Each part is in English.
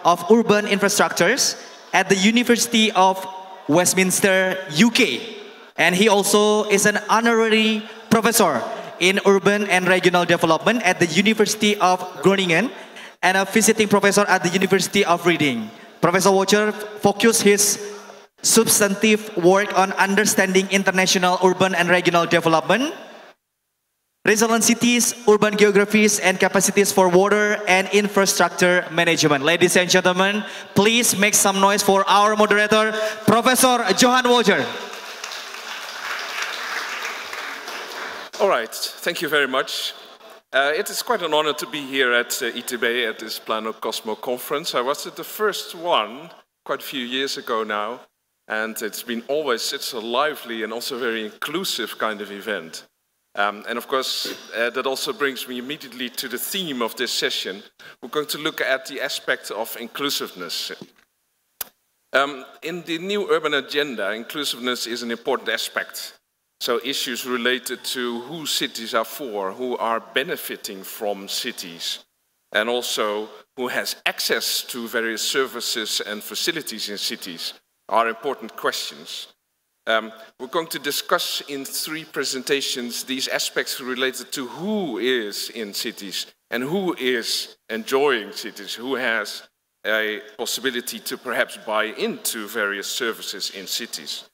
of Urban Infrastructures at the University of Westminster, UK. And he also is an honorary professor in Urban and Regional Development at the University of Groningen and a visiting professor at the University of Reading. Professor Woltjer focused his substantive work on understanding international urban and regional development, resilient cities, urban geographies, and capacities for water and infrastructure management. Ladies and gentlemen, please make some noise for our moderator, Professor Johan Woltjer. All right, thank you very much. It is quite an honor to be here at ITB at this Planocosmo conference. I was at the first one quite a few years ago now, and it's been always such a lively and also very inclusive kind of event. And of course, that also brings me immediately to the theme of this session. We're going to look at the aspect of inclusiveness. In the new urban agenda, inclusiveness is an important aspect. So issues related to who cities are for, who are benefiting from cities, and also who has access to various services and facilities in cities are important questions. We're going to discuss in 3 presentations these aspects related to who is in cities and who is enjoying cities, who has a possibility to perhaps buy into various services in cities.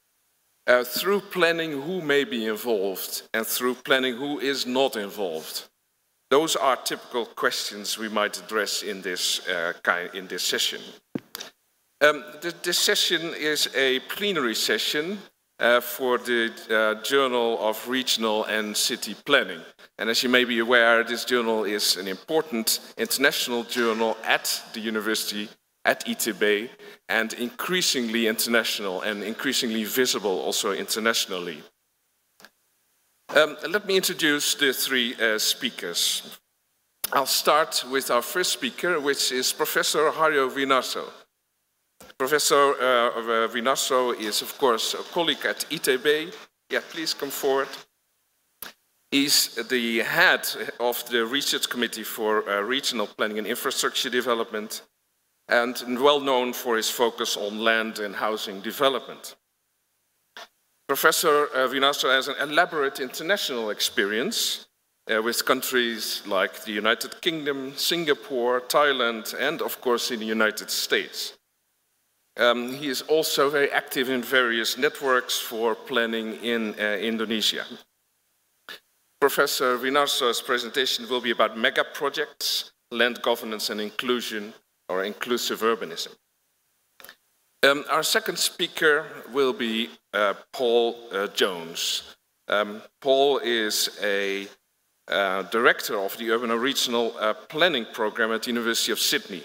Through planning, who may be involved, and through planning, who is not involved. Those are typical questions we might address in this session. This session is a plenary session for the Journal of Regional and City Planning. And as you may be aware, this journal is an important international journal at the university, at ITB, and increasingly international and increasingly visible also internationally. Let me introduce the 3 speakers. I'll start with our first speaker, which is Professor Haryo Winarso. Professor Winarso is, of course, a colleague at ITB. Yeah, please come forward. He's the head of the Research Committee for Regional Planning and Infrastructure Development, and well known for his focus on land and housing development. Professor Winarso has an elaborate international experience with countries like the United Kingdom, Singapore, Thailand, and of course in the United States. He is also very active in various networks for planning in Indonesia. Professor Winarso's presentation will be about mega projects, land governance and inclusion, or inclusive urbanism. Our second speaker will be Paul Jones. Paul is a director of the Urban and Regional Planning Program at the University of Sydney.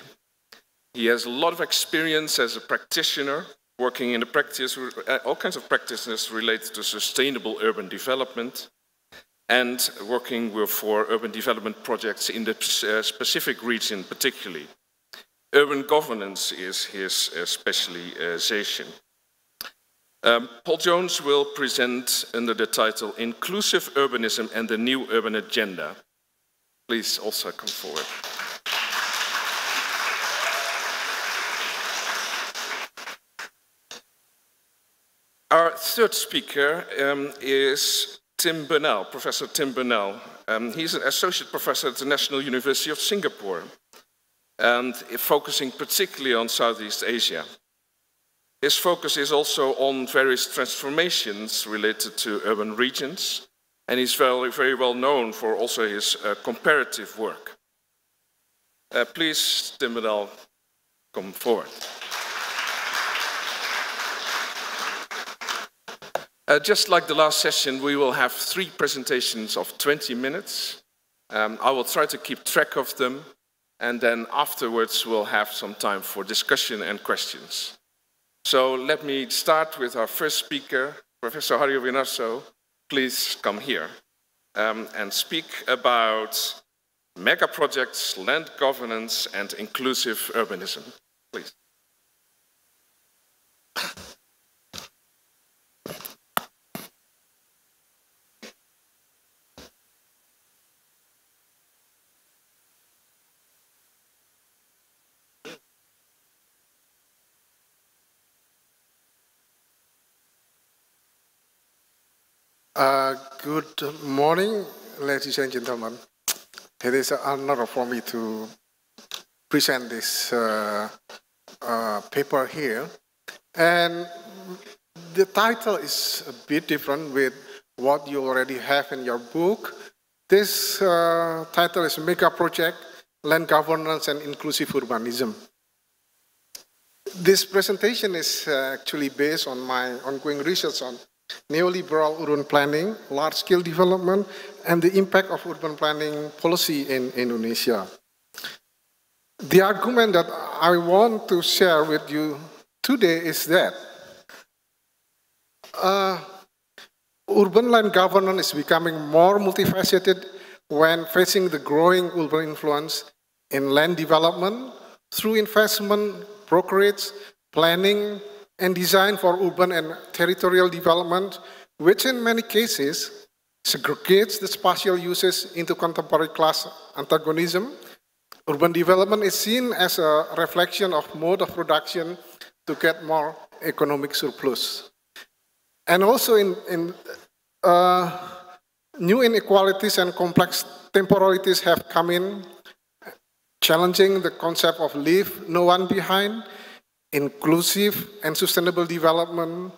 He has a lot of experience as a practitioner, working in the practice, all kinds of practices related to sustainable urban development, and working for urban development projects in the Pacific region particularly. Urban governance is his specialization. Paul Jones will present under the title Inclusive Urbanism and the New Urban Agenda. Please also come forward. Our third speaker is Tim Bernal, Professor Tim Bernal. He's an associate professor at the National University of Singapore, and focusing particularly on Southeast Asia. His focus is also on various transformations related to urban regions, and he's very well known for also his comparative work. Please, Tim Bernal, come forward. Just like the last session, we will have 3 presentations of 20 minutes. I will try to keep track of them, and then afterwards we'll have some time for discussion and questions. So let me start with our first speaker, Professor Haryo Winarso. Please come here and speak about mega projects, land governance, and inclusive urbanism. Please. Good morning, ladies and gentlemen. It is an honor for me to present this paper here. And the title is a bit different with what you already have in your book. This title is Mega Project, Land Governance and Inclusive Urbanism. This presentation is actually based on my ongoing research on neoliberal urban planning, large-scale development, and the impact of urban planning policy in Indonesia. The argument that I want to share with you today is that urban land governance is becoming more multifaceted when facing the growing urban influence in land development through investment, brokerage, planning, and design for urban and territorial development, which in many cases segregates the spatial uses into contemporary class antagonism. Urban development is seen as a reflection of mode of production to get more economic surplus. And also new inequalities and complex temporalities have come in, challenging the concept of leave no one behind, inclusive and sustainable development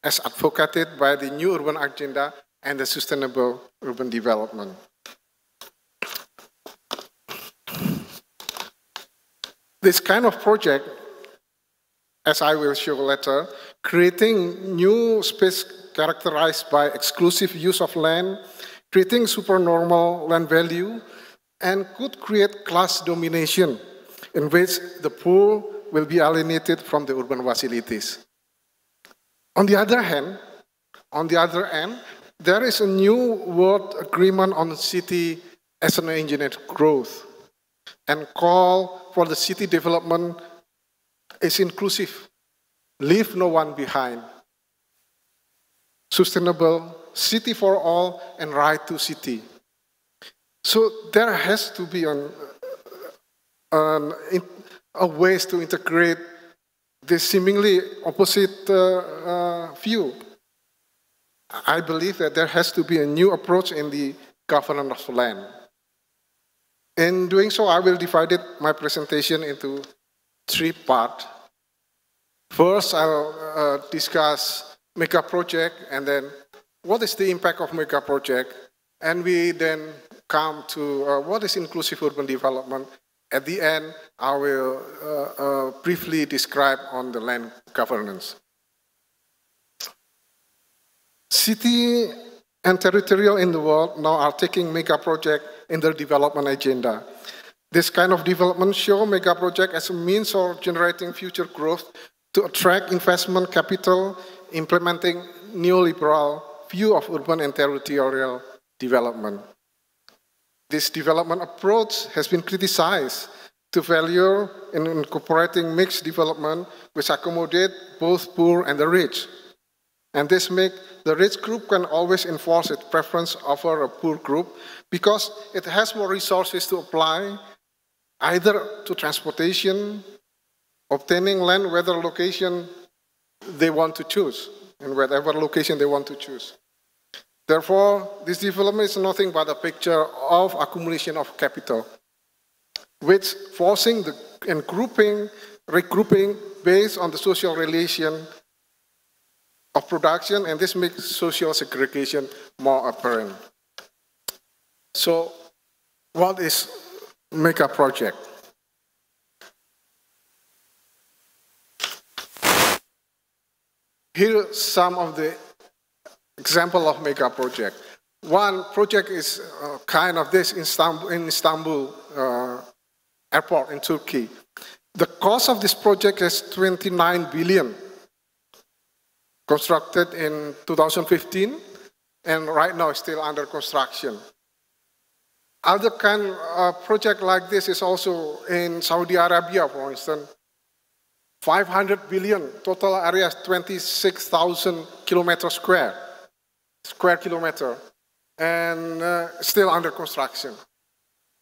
as advocated by the new urban agenda and the sustainable urban development. This kind of project, as I will show later, creating new space characterized by exclusive use of land, creating supernormal land value, and could create class domination in which the poor will be alienated from the urban facilities. On the other hand, there is a new world agreement on city as an engine of growth, and call for the city development is inclusive, leave no one behind, sustainable, city for all, and right to city. So there has to be a ways to integrate this seemingly opposite view. I believe that there has to be a new approach in the governance of land. In doing so, I will divide my presentation into three parts. First, I'll discuss mega project, and then what is the impact of mega project, and we then come to what is inclusive urban development. At the end, I will briefly describe on the land governance. City and territorial in the world now are taking mega project in their development agenda. This kind of development show mega project as a means of generating future growth to attract investment capital, implementing neoliberal view of urban and territorial development. This development approach has been criticized to value in incorporating mixed development which accommodate both poor and the rich. And this makes the rich group can always enforce its preference over a poor group because it has more resources to apply either to transportation, obtaining land, whether location they want to choose, in whatever location they want to choose. Therefore, this development is nothing but a picture of accumulation of capital, which forcing and regrouping based on the social relation of production, and this makes social segregation more apparent. So, what is mega project? Here are some of the example of mega project. One project is kind of this in Istanbul airport in Turkey. The cost of this project is 29 billion, constructed in 2015, and right now it's still under construction. Other kind of project like this is also in Saudi Arabia, for instance. 500 billion, total area is 26,000 kilometers square kilometer, and still under construction.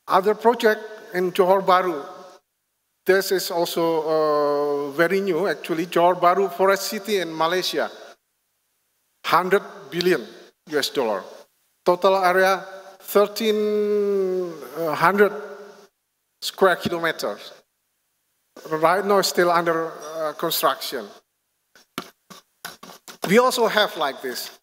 Other project in Johor Bahru, this is also very new actually, Johor Bahru Forest City in Malaysia, 100 billion, US dollar. Total area 1,300 square kilometers. Right now it's still under construction. We also have like this.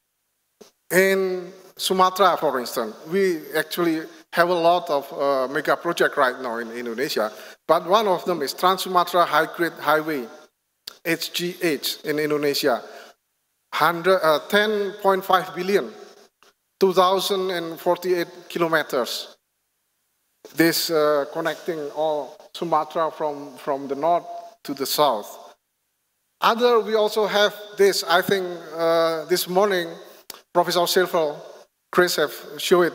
In Sumatra, for instance, we actually have a lot of mega projects right now in Indonesia, but one of them is Trans-Sumatra High-Grade Highway, HGH in Indonesia, 10.5 billion, 2,048 kilometers. This connecting all Sumatra from the north to the south. We also have this, I think this morning, Professor Silver, Chris have showed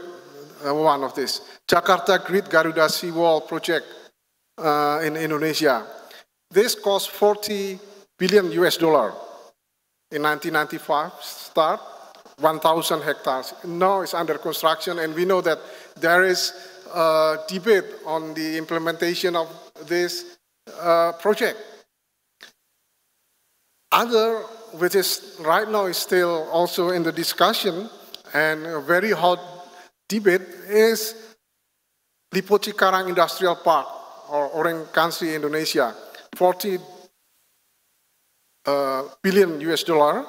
one of this. Jakarta Great Garuda Seawall project in Indonesia. This cost 40 billion US dollar in 1995, start 1,000 hectares. Now it's under construction, and we know that there is a debate on the implementation of this project. Other, which is right now is still also in the discussion and a very hot debate, is Lipo Cikarang Industrial Park, or Orang Country, Indonesia, 40 billion US dollar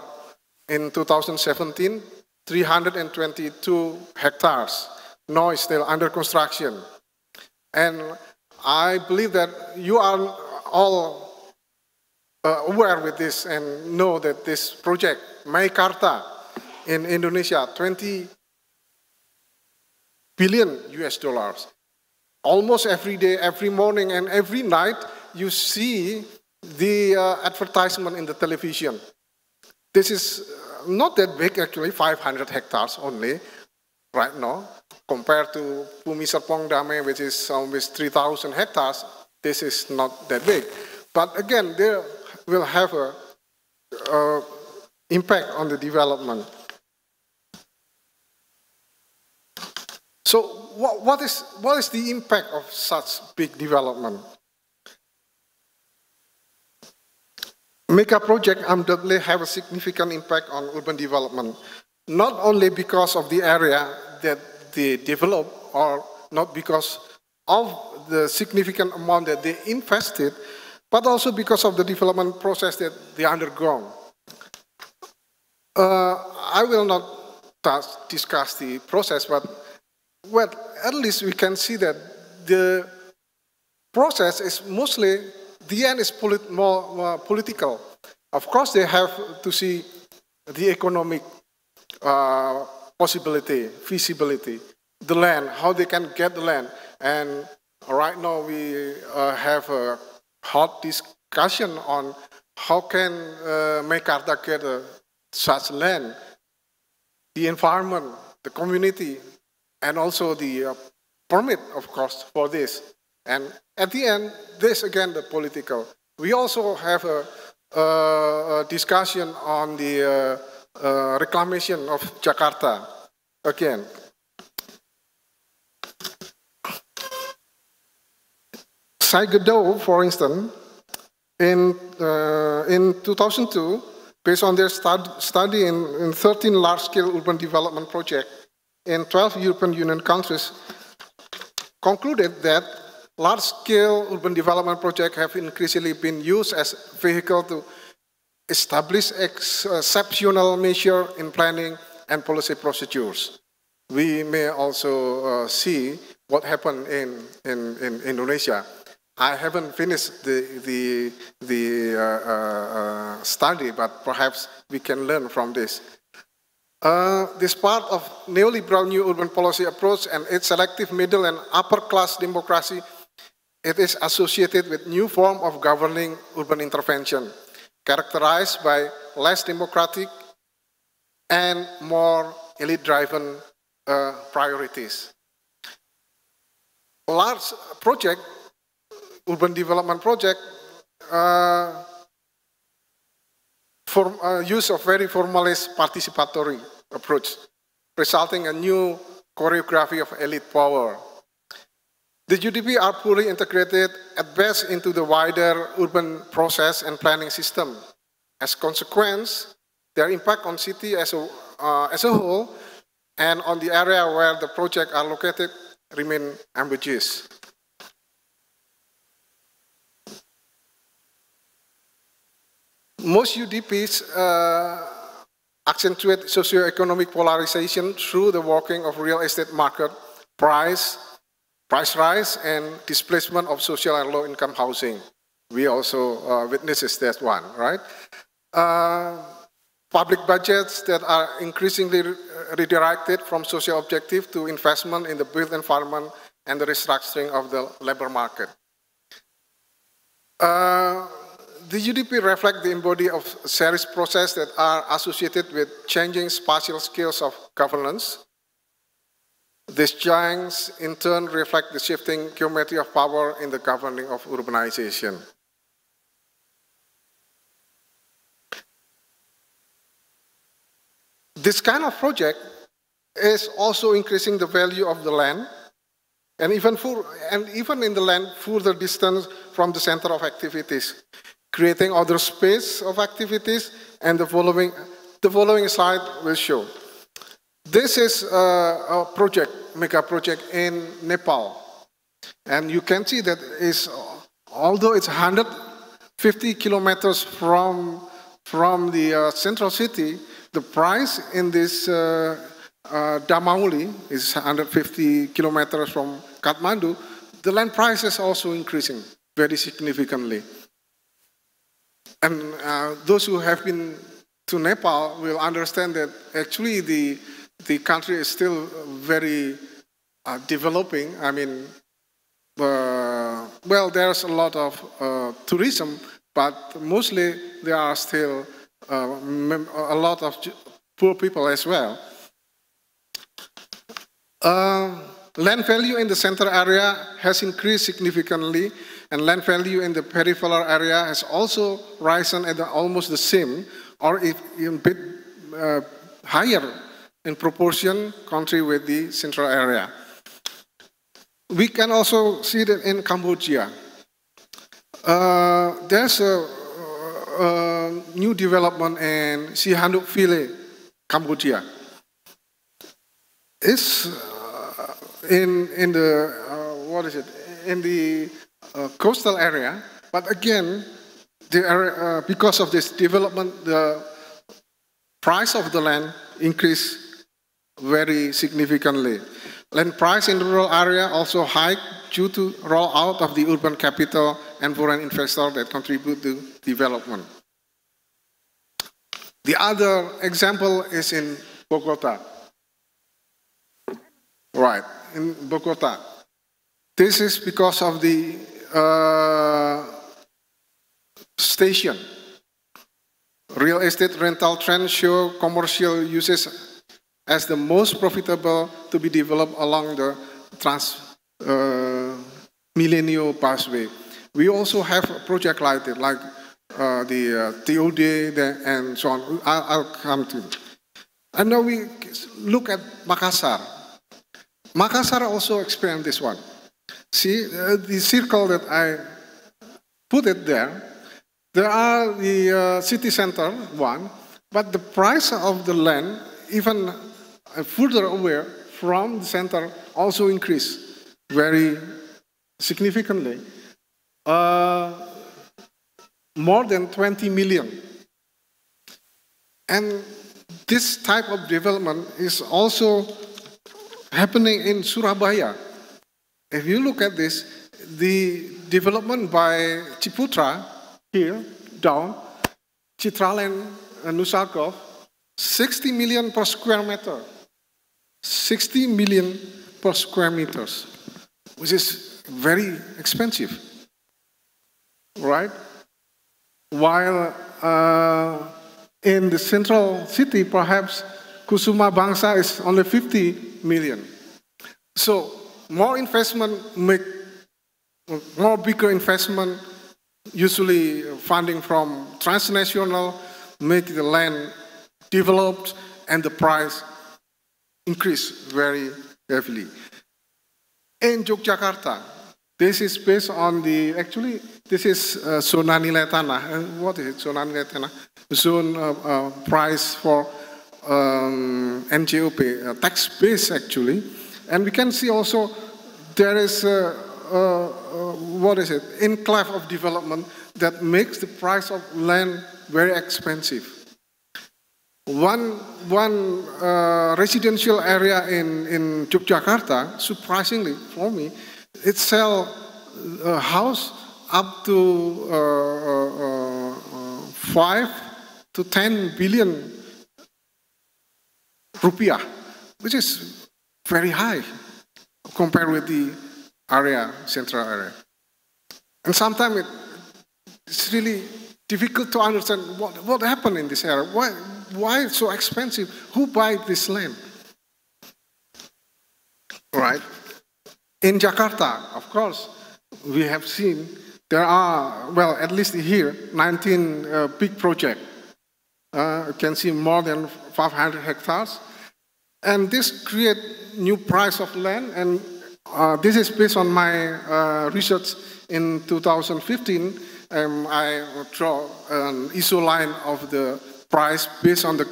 in 2017, 322 hectares. Now it's still under construction. And I believe that you are all aware with this and know that this project, Meikarta in Indonesia, 20 billion US dollars. Almost every day, every morning and every night, you see the advertisement in the television. This is not that big actually, 500 hectares only right now, compared to Bumi Serpong Damai, which is almost 3,000 hectares. This is not that big. But again, there will have a impact on the development. So what is the impact of such big development? Mega project undoubtedly have a significant impact on urban development, not only because of the area that they develop, or not because of the significant amount that they invested, but also because of the development process that they undergone. I will not discuss the process, but well, at least we can see that the process is mostly, the end is more political. Of course, they have to see the economic possibility, feasibility, the land, how they can get the land. And right now we have a hot discussion on how can Meikarta get such land, the environment, the community, and also the permit, of course, for this. And at the end, this again, the political. We also have a discussion on the reclamation of Jakarta. Again, Saigedo, for instance, in 2002, based on their study in 13 large-scale urban development projects in 12 European Union countries, concluded that large-scale urban development projects have increasingly been used as a vehicle to establish exceptional measures in planning and policy procedures. We may also see what happened in Indonesia. I haven't finished the study, but perhaps we can learn from this. This part of neoliberal new urban policy approach and its selective middle and upper class democracy, it is associated with new form of governing urban intervention, characterized by less democratic and more elite-driven priorities. Large project, urban development project, use of very formalist participatory approach, resulting in a new choreography of elite power. The UDP are poorly integrated at best into the wider urban process and planning system. As a consequence, their impact on city as a whole and on the area where the projects are located remain ambiguous. Most UDPs accentuate socioeconomic polarization through the working of real estate market, price rise, and displacement of social and low-income housing. We also witnesses that one, right? Public budgets that are increasingly redirected from social objective to investment in the built environment and the restructuring of the labor market. The UDP reflect the embody of series processes that are associated with changing spatial scales of governance. These changes in turn reflect the shifting geometry of power in the governing of urbanization. This kind of project is also increasing the value of the land, and even in the land further distance from the center of activities, creating other space of activities, and the following slide will show. This is a project, mega project in Nepal, and you can see that although it's 150 kilometers from the central city, the price in this Damauli is 150 kilometers from Kathmandu. The land price is also increasing very significantly. And those who have been to Nepal will understand that actually the country is still very developing. I mean, well, there's a lot of tourism, but mostly there are still a lot of poor people as well. Land value in the center area has increased significantly, and land value in the peripheral area has also risen at almost the same, or even a bit higher in proportion, country with the central area. We can also see that in Cambodia. There's a new development in Sihanouk Ville, Cambodia. It's in the what is it? In the coastal area, but again, because of this development, the price of the land increased very significantly. Land price in the rural area also hiked due to rollout of the urban capital and foreign investors that contribute to development. The other example is in Bogota. Right, in Bogota. This is because of the station. Real estate rental trends show commercial uses as the most profitable to be developed along the Trans-Millennial Pathway. We also have a project like it, like the TOD and so on. I'll come to it. And now we look at Makassar. Makassar also experienced this one. See, the circle that I put it there, there are the city center one, but the price of the land, even further away from the center, also increased very significantly. More than 20 million. And this type of development is also happening in Surabaya. If you look at this, the development by Ciputra, here, down, Citraland and Nusakov, 60 million per square meter. 60 million per square meters, which is very expensive, right? While in the central city, perhaps Kusuma Bangsa is only 50 million. So more investment make more bigger investment, usually funding from transnational, make the land developed and the price increase very heavily. In Yogyakarta, this is based on the, actually, this is zona nilai tanah. What is it, zona nilai tanah? Zone price for NJOP, tax base actually. And we can see also there is what is it, enclave of development that makes the price of land very expensive. One residential area in Yogyakarta, surprisingly for me, it sells a house up to 5 to 10 billion rupiah, which is very high compared with the area, central area. And sometimes it's really difficult to understand what happened in this area. Why it's so expensive? Who buys this land? Right? In Jakarta, of course, we have seen there are, well, at least here, 19 big projects. You can see more than 500 hectares. And this creates new price of land. And this is based on my research in 2015. I draw an ISO line of the price based on the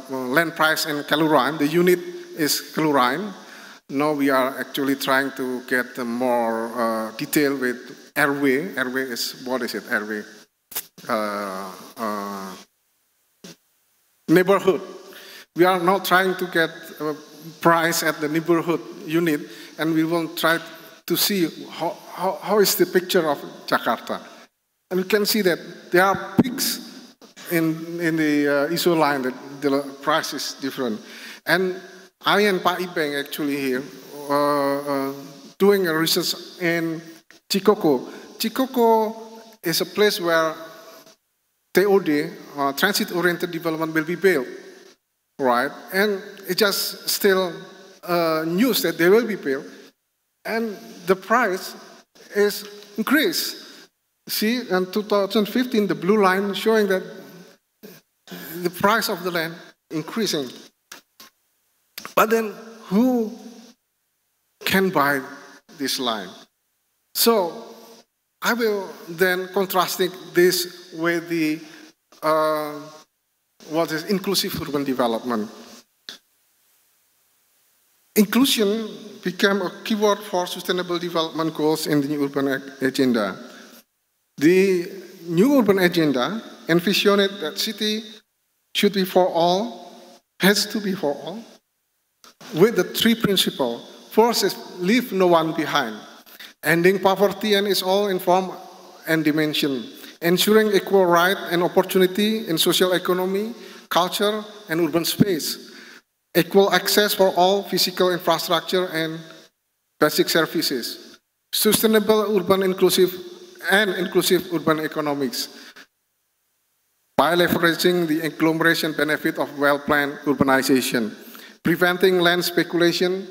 land price in Kelurahan. The unit is Kelurahan. Now we are actually trying to get more detail with RW. RW is, what is it, RW? Neighborhood. We are now trying to get a price at the neighborhood unit, and we will try to see how is the picture of Jakarta. And you can see that there are peaks in the ISO line, that the price is different. And I and Pak Ibeng actually here doing a research in Cikoko. Cikoko is a place where TOD, transit-oriented development, will be built, right? And it's just still news that they will be built, and the price is increased. See, in 2015, the blue line showing that the price of the land increasing. But then, who can buy this line? So, I will then contrasting this with the what is inclusive urban development. Inclusion became a keyword for sustainable development goals in the new urban agenda. The new urban agenda envisioned that city should be for all, has to be for all, with the three principles. First is leave no one behind, ending poverty and its all in form and dimension, ensuring equal right and opportunity in social economy, culture, and urban space, equal access for all physical infrastructure and basic services, sustainable urban inclusive urban economics, by leveraging the agglomeration benefit of well-planned urbanization, preventing land speculation,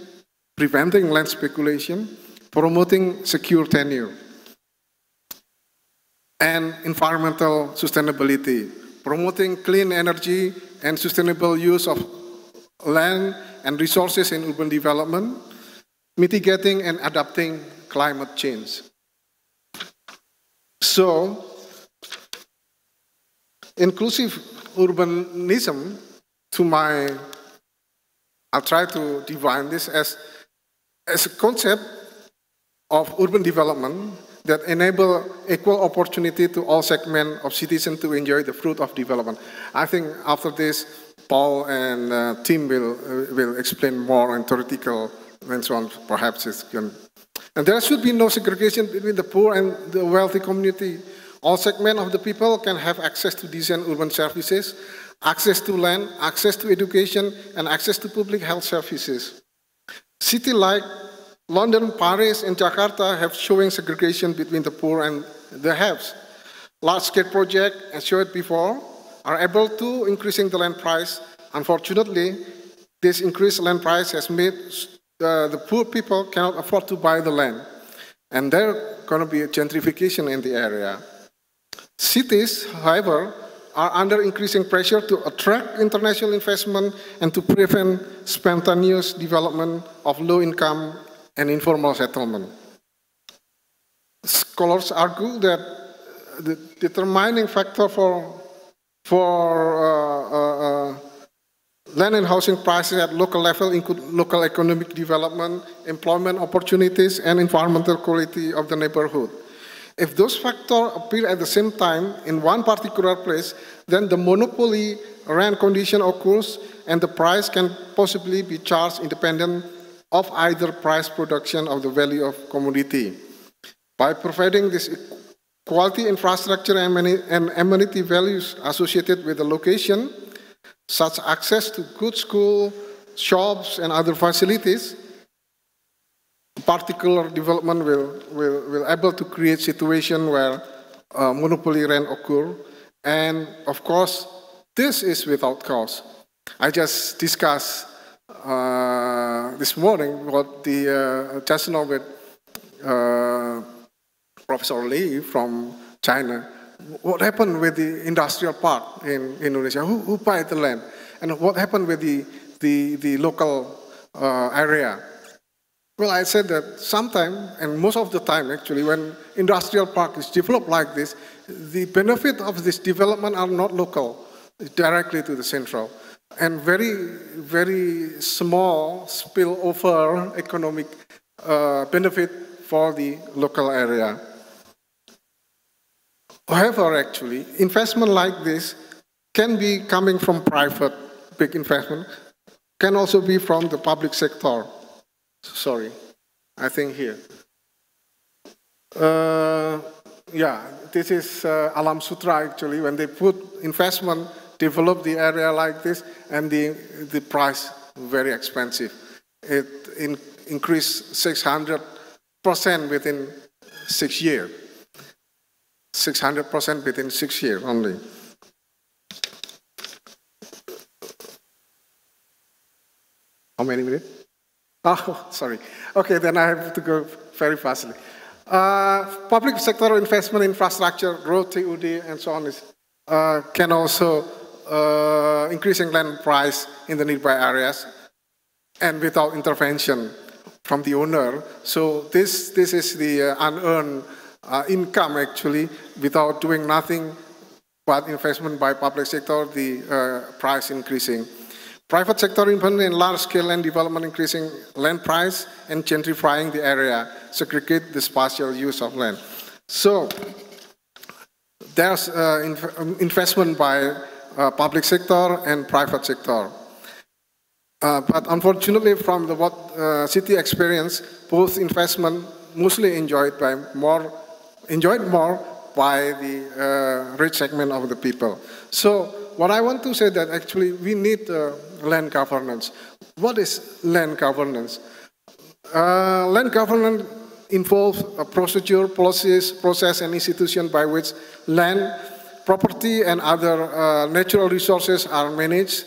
promoting secure tenure, and environmental sustainability, promoting clean energy and sustainable use of land and resources in urban development, mitigating and adapting climate change. So, inclusive urbanism, I'll try to define this as a concept of urban development that enable equal opportunity to all segments of citizens to enjoy the fruit of development. I think after this, Paul and Tim will explain more in theoretical and so on. Perhaps it's going. And there should be no segregation between the poor and the wealthy community. All segments of the people can have access to decent urban services, access to land, access to education, and access to public health services. Cities like London, Paris, and Jakarta have showing segregation between the poor and the haves. Large-scale projects, as showed before, are able to increasing the land price. Unfortunately, this increased land price has made the poor people cannot afford to buy the land. And there's going to be a gentrification in the area. Cities, however, are under increasing pressure to attract international investment and to prevent spontaneous development of low-income and informal settlement. Scholars argue that the determining factor for Land and housing prices at local level include local economic development, employment opportunities, and environmental quality of the neighborhood. If those factors appear at the same time in one particular place, then the monopoly rent condition occurs and the price can possibly be charged independent of either price production of the value of commodity. By providing this quality infrastructure and amenity values associated with the location, such access to good school, shops, and other facilities, particular development will able to create situation where monopoly rent occur. And of course, this is without cost. I just discussed this morning what the just now with Professor Lee from China. What happened with the industrial park in Indonesia? Who buy the land? And what happened with the local area? Well, I said that sometimes, and most of the time actually, when industrial park is developed like this, the benefit of this development are not local, directly to the central. And very, very small spillover economic benefit for the local area. However, actually, investment like this can be coming from private, big investment, can also be from the public sector. Sorry, I think here. Yeah, this is Alam Sutra actually, when they put investment, develop the area like this, and the price very expensive. It increased 600% within 6 years. 600% within 6 years only. How many minutes? Oh, sorry. Okay, then I have to go very fastly. Public sector investment infrastructure, road, TUD, and so on is, can also increasing land price in the nearby areas and without intervention from the owner. So this is the unearned income actually, without doing nothing but investment by public sector, the price increasing. Private sector investment in large-scale land development, increasing land price and gentrifying the area, segregate the spatial use of land. So there's investment by public sector and private sector. But unfortunately, from what city experience, both investment mostly enjoyed more by the rich segment of the people. So what I want to say that actually we need land governance. What is land governance? Land governance involves a procedure, policies, process, and institution by which land, property, and other natural resources are managed.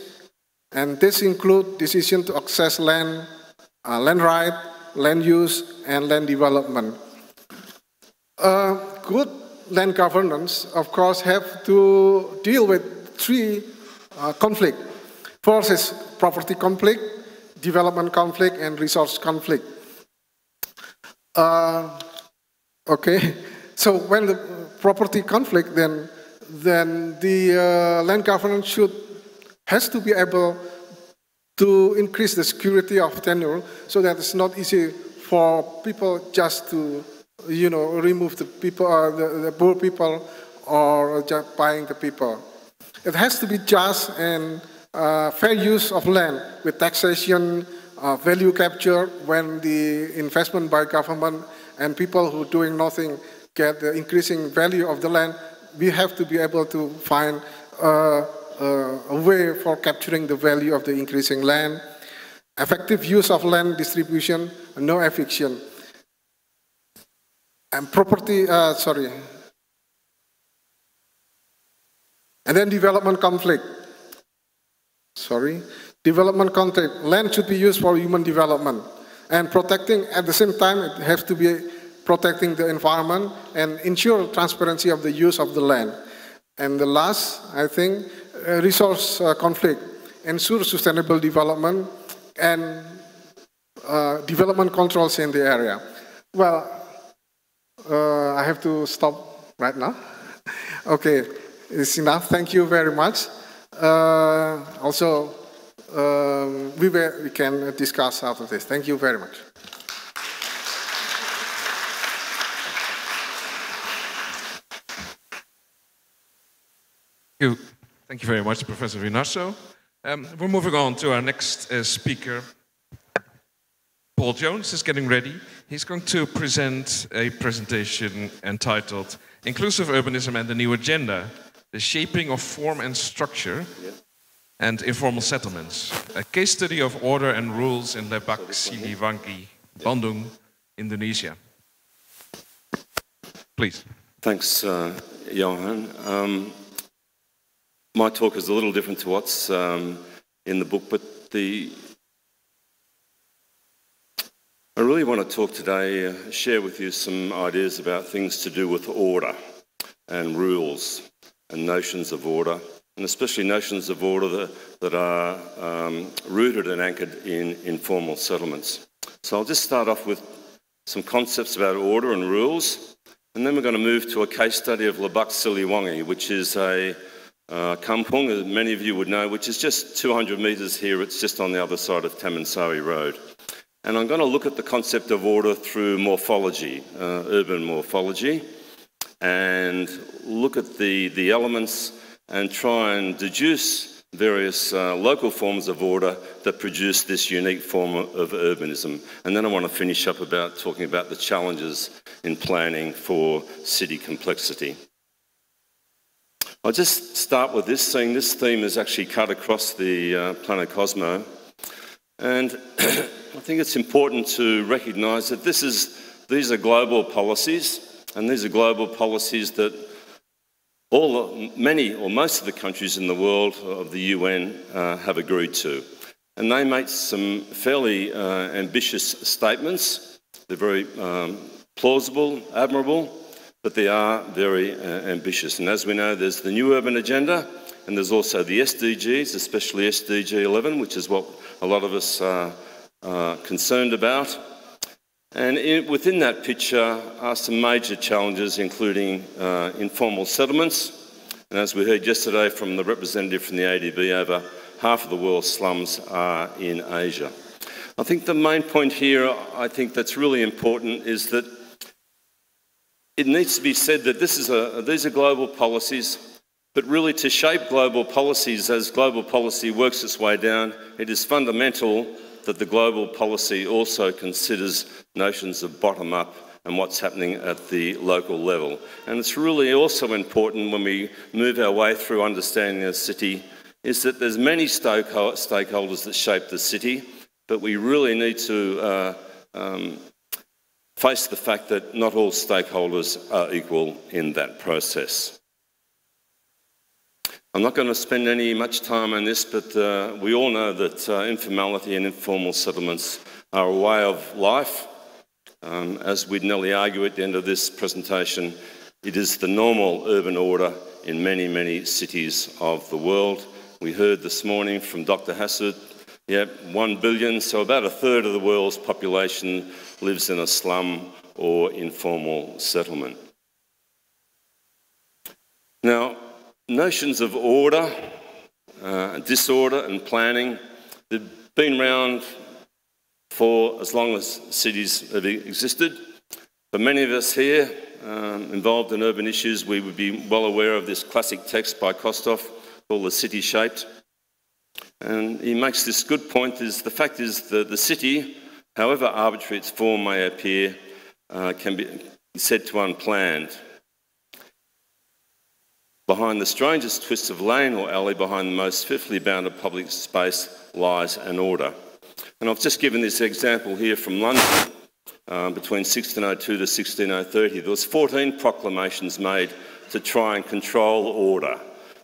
And this includes decision to access land, land right, land use, and land development. Good land governance, of course, have to deal with three conflicts. First is property conflict, development conflict, and resource conflict. Okay, so when the property conflict, then the land governance has to be able to increase the security of tenure, so that it's not easy for people just to, you know, remove the people, the poor people, or just buying the people. It has to be just and fair use of land with taxation, value capture when the investment by government and people who are doing nothing get the increasing value of the land. We have to be able to find a way for capturing the value of the increasing land. Effective use of land distribution, no eviction. And property, and then development conflict. Development conflict. Land should be used for human development. And protecting, at the same time, it has to be protecting the environment and ensure transparency of the use of the land. And the last, I think, resource conflict. Ensure sustainable development and development controls in the area. Well, I have to stop right now. Okay, it's enough. Thank you very much. Also, we can discuss after this. Thank you very much. Thank you very much, Professor Winarso. We're moving on to our next speaker. Paul Jones is getting ready. He's going to present a presentation entitled Inclusive Urbanism and the New Agenda, the Shaping of Form and Structure and Informal Settlements, a case study of order and rules in Lebak, Siliwangi, Bandung, Indonesia. Please. Thanks, Johan. My talk is a little different to what's in the book, but I really want to talk today, share with you some ideas about things to do with order and rules and notions of order, and especially notions of order that are rooted and anchored in informal settlements. So I'll just start off with some concepts about order and rules, and then we're going to move to a case study of Lebak Siliwangi, which is a kampung, as many of you would know, which is just 200 metres here. It's just on the other side of Taman Road. And I'm going to look at the concept of order through morphology, urban morphology, and look at the elements and try and deduce various local forms of order that produce this unique form of urbanism. And then I want to finish up about talking about the challenges in planning for city complexity. I'll just start with this, saying this theme is actually cut across the Planocosmo. And I think it's important to recognise that these are global policies, and these are global policies that many or most of the countries in the world of the UN have agreed to. And they make some fairly ambitious statements. They're very plausible, admirable, but they are very ambitious. And as we know, there's the New Urban Agenda, and there's also the SDGs, especially SDG 11, which is what a lot of us are concerned about. And within that picture are some major challenges, including informal settlements. And as we heard yesterday from the representative from the ITB, over half of the world's slums are in Asia. I think the main point here, I think that's really important, is that it needs to be said that these are global policies, but really to shape global policies, as global policy works its way down, it is fundamental that the global policy also considers notions of bottom-up and what's happening at the local level. And it's really also important when we move our way through understanding a city, is that there's many stakeholders that shape the city, but we really need to face the fact that not all stakeholders are equal in that process. I'm not going to spend much time on this, but we all know that informality and informal settlements are a way of life. As we'd nearly argue at the end of this presentation, it is the normal urban order in many, many cities of the world. We heard this morning from Dr. Hassad, 1 billion, so about a third of the world's population lives in a slum or informal settlement. Now, notions of order, disorder and planning, they've been around for as long as cities have existed. For many of us here involved in urban issues, we would be well aware of this classic text by Kostov called The City Shaped. And he makes this good point, is the fact is that the city, however arbitrary its form may appear, can be said to unplanned. Behind the strangest twists of lane or alley, behind the most fifthly bounded public space, lies an order. And I've just given this example here from London. Between 1602 to 1630, there was 14 proclamations made to try and control order.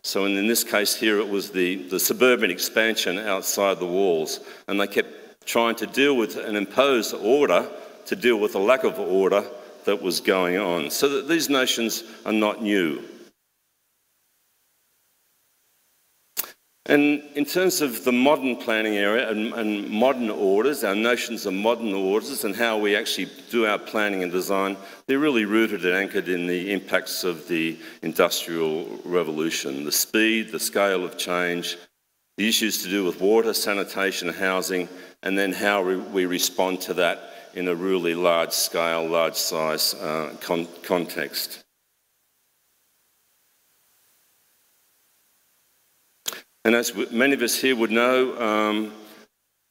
So in this case here, it was the suburban expansion outside the walls, and they kept trying to deal with and impose order to deal with the lack of order that was going on. So that these notions are not new. And in terms of the modern planning area and modern orders, our notions of modern orders and how we actually do our planning and design, they're really rooted and anchored in the impacts of the Industrial Revolution, the speed, the scale of change, the issues to do with water, sanitation, housing, and then how we respond to that in a really large scale, large size context. And as many of us here would know,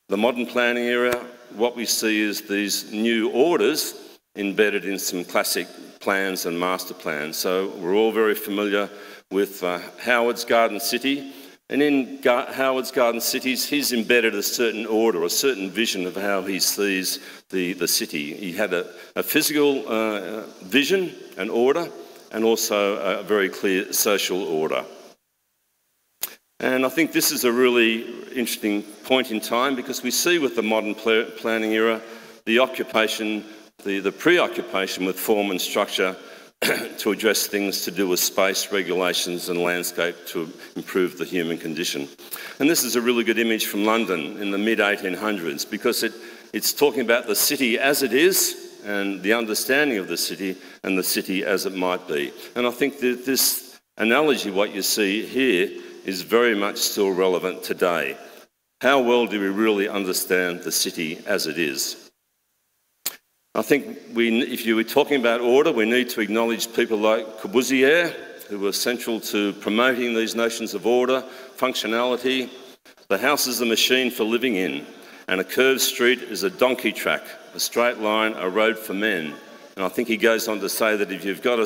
the modern planning era, what we see is these new orders embedded in some classic plans and master plans. So we're all very familiar with Howard's Garden City. And in Howard's Garden Cities, he's embedded a certain order, a certain vision of how he sees the city. He had a physical vision, an order, and also a very clear social order. And I think this is a really interesting point in time because we see with the modern planning era the occupation, the preoccupation with form and structure to address things to do with space, regulations and landscape to improve the human condition. And this is a really good image from London in the mid-1800s because it's talking about the city as it is and the understanding of the city and the city as it might be. And I think that this analogy, what you see here, is very much still relevant today. How well do we really understand the city as it is? I think if you were talking about order, we need to acknowledge people like Corbusier, who were central to promoting these notions of order, functionality. The house is a machine for living in, and a curved street is a donkey track, a straight line, a road for men. And I think he goes on to say that if you've got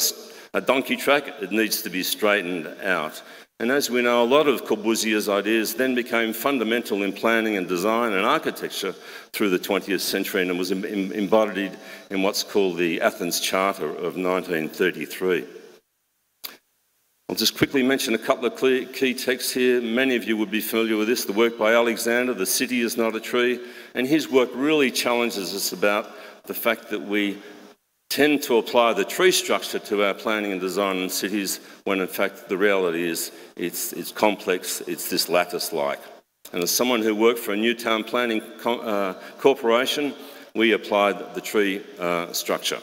a donkey track, it needs to be straightened out. And as we know, a lot of Corbusier's ideas then became fundamental in planning and design and architecture through the 20th century and was embodied in what's called the Athens Charter of 1933. I'll just quickly mention a couple of key texts here. Many of you would be familiar with this, the work by Alexander, The City is Not a Tree, and his work really challenges us about the fact that we tend to apply the tree structure to our planning and design in cities when in fact the reality is it's complex, it's this lattice-like. And as someone who worked for a Newtown planning corporation, we applied the tree structure.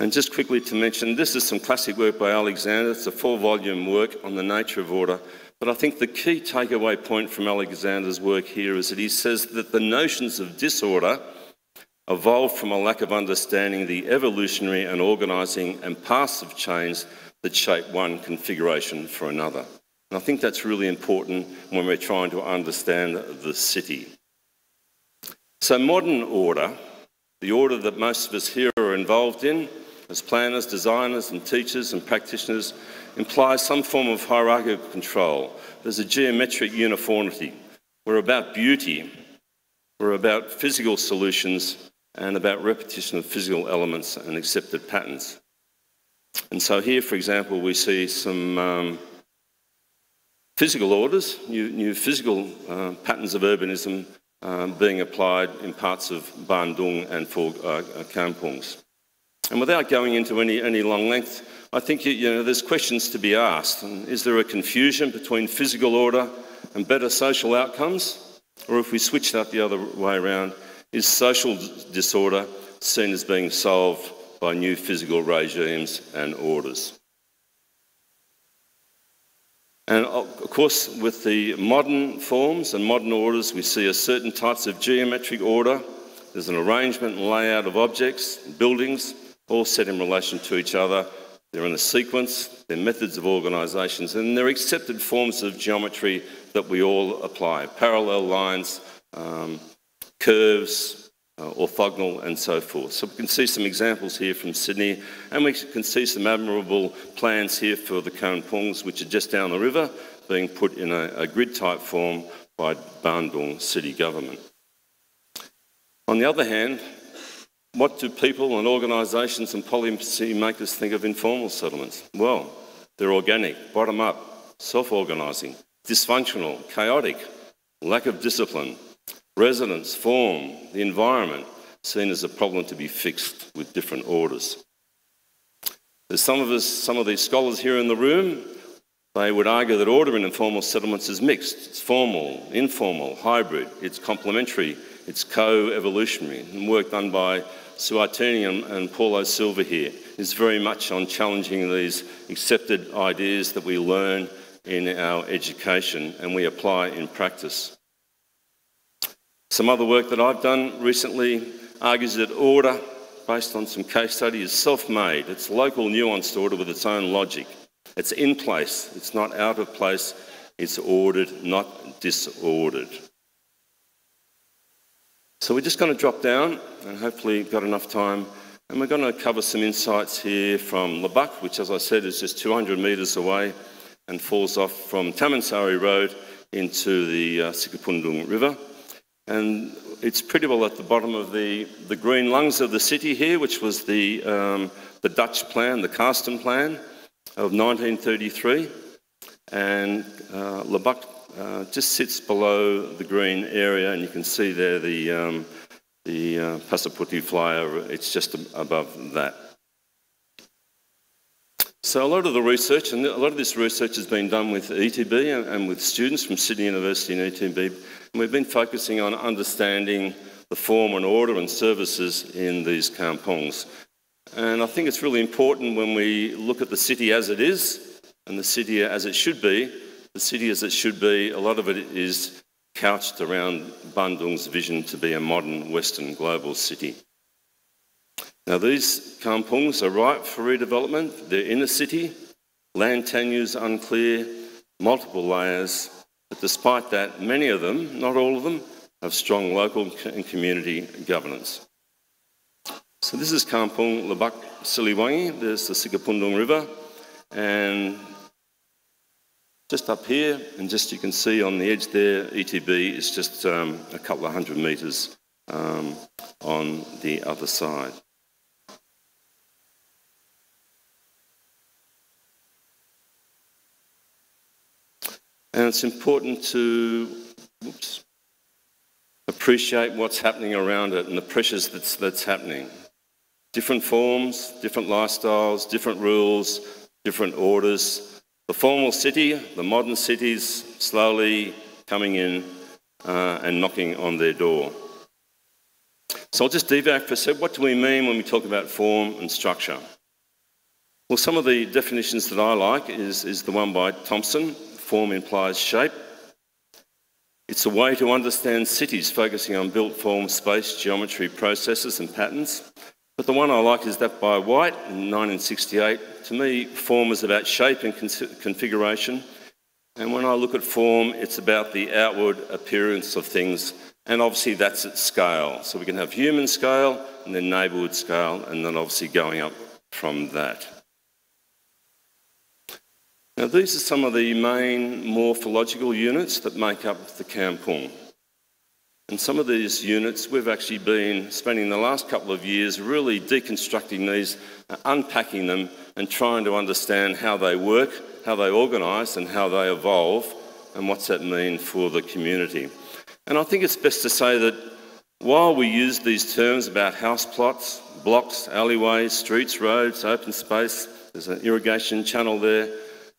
And just quickly to mention, this is some classic work by Alexander. It's a 4-volume work on the nature of order. But I think the key takeaway point from Alexander's work here is that he says that the notions of disorder evolved from a lack of understanding the evolutionary and organising and paths of change that shape one configuration for another. And I think that's really important when we're trying to understand the city. So modern order, the order that most of us here are involved in, as planners, designers and teachers and practitioners, implies some form of hierarchical control. There's a geometric uniformity. We're about beauty. We're about physical solutions and about repetition of physical elements and accepted patterns. And so here, for example, we see some physical orders, new physical patterns of urbanism being applied in parts of Bandung and for kampungs. And without going into any long length, I think there's questions to be asked. Is there a confusion between physical order and better social outcomes? Or if we switch that the other way around, is social disorder seen as being solved by new physical regimes and orders? And of course, with the modern forms and modern orders, we see a certain types of geometric order. There's an arrangement and layout of objects, buildings, all set in relation to each other. They're in a sequence, they're methods of organisations, and they're accepted forms of geometry that we all apply. Parallel lines, curves, orthogonal and so forth. So we can see some examples here from Sydney, and we can see some admirable plans here for the kampungs, which are just down the river, being put in a grid type form by Bandung city government. On the other hand, what do people and organisations and policy makers think of informal settlements? Well, they're organic, bottom up, self-organising, dysfunctional, chaotic, lack of discipline, residents, form, the environment, seen as a problem to be fixed with different orders. There's some of these scholars here in the room, they would argue that order in informal settlements is mixed. It's formal, informal, hybrid, it's complementary, it's co-evolutionary. And work done by Suatini and Paulo Silva here is very much on challenging these accepted ideas that we learn in our education and we apply in practice. Some other work that I've done recently argues that order, based on some case study, is self-made. It's local nuanced order with its own logic. It's in place, it's not out of place, it's ordered, not disordered. So we're just going to drop down and hopefully got enough time, and we're going to cover some insights here from Lebak, which as I said is just 200 metres away and falls off from Tamansari Road into the Sikapundung River. And it's pretty well at the bottom of the green lungs of the city here, which was the Dutch plan, the Karsten plan of 1933. And Lebak just sits below the green area, and you can see there the Passaputi flyover. It's just above that. So a lot of the research, and a lot of this research has been done with ITB and with students from Sydney University and ITB, and we've been focusing on understanding the form and order and services in these kampongs. And I think it's really important when we look at the city as it is and the city as it should be. The city as it should be, a lot of it is couched around Bandung's vision to be a modern Western global city. Now these kampongs are ripe for redevelopment. They're in a city, land tenures unclear, multiple layers, but despite that, many of them, not all of them, have strong local and community governance. So this is Kampung Lebak Siliwangi. There's the Sikapundung River, and just up here, and just you can see on the edge there, ETB is just a couple of 100 metres on the other side. And it's important to appreciate what's happening around it and the pressures that's happening. Different forms, different lifestyles, different rules, different orders. The formal city, the modern cities, slowly coming in and knocking on their door. So I'll just deviate for a sec. What do we mean when we talk about form and structure? Well, some of the definitions that I like is the one by Thompson. Form implies shape. It's a way to understand cities, focusing on built form, space, geometry, processes and patterns. But the one I like is that by White in 1968. To me, form is about shape and configuration. And when I look at form, it's about the outward appearance of things. And obviously that's at scale. So we can have human scale and then neighbourhood scale, and then obviously going up from that. Now these are some of the main morphological units that make up the kampung. And some of these units, we've actually been spending the last couple of years really deconstructing these, unpacking them and trying to understand how they work, how they organise and how they evolve, and what's that mean for the community. And I think it's best to say that while we use these terms about house plots, blocks, alleyways, streets, roads, open space, there's an irrigation channel there,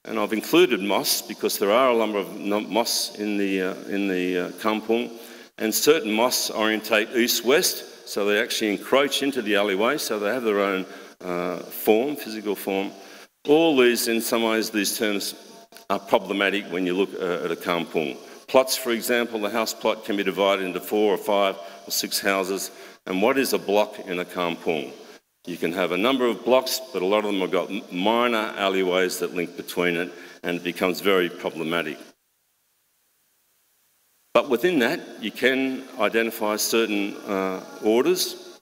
and I've included mosques because there are a number of mosques in the kampung, and certain mosques orientate east-west, so they actually encroach into the alleyway, so they have their own form, physical form. All these, in some ways, these terms are problematic when you look at a kampung. Plots, for example, the house plot can be divided into 4 or 5 or 6 houses, and what is a block in a kampung? You can have a number of blocks, but a lot of them have got minor alleyways that link between it, and it becomes very problematic. But within that, you can identify certain orders,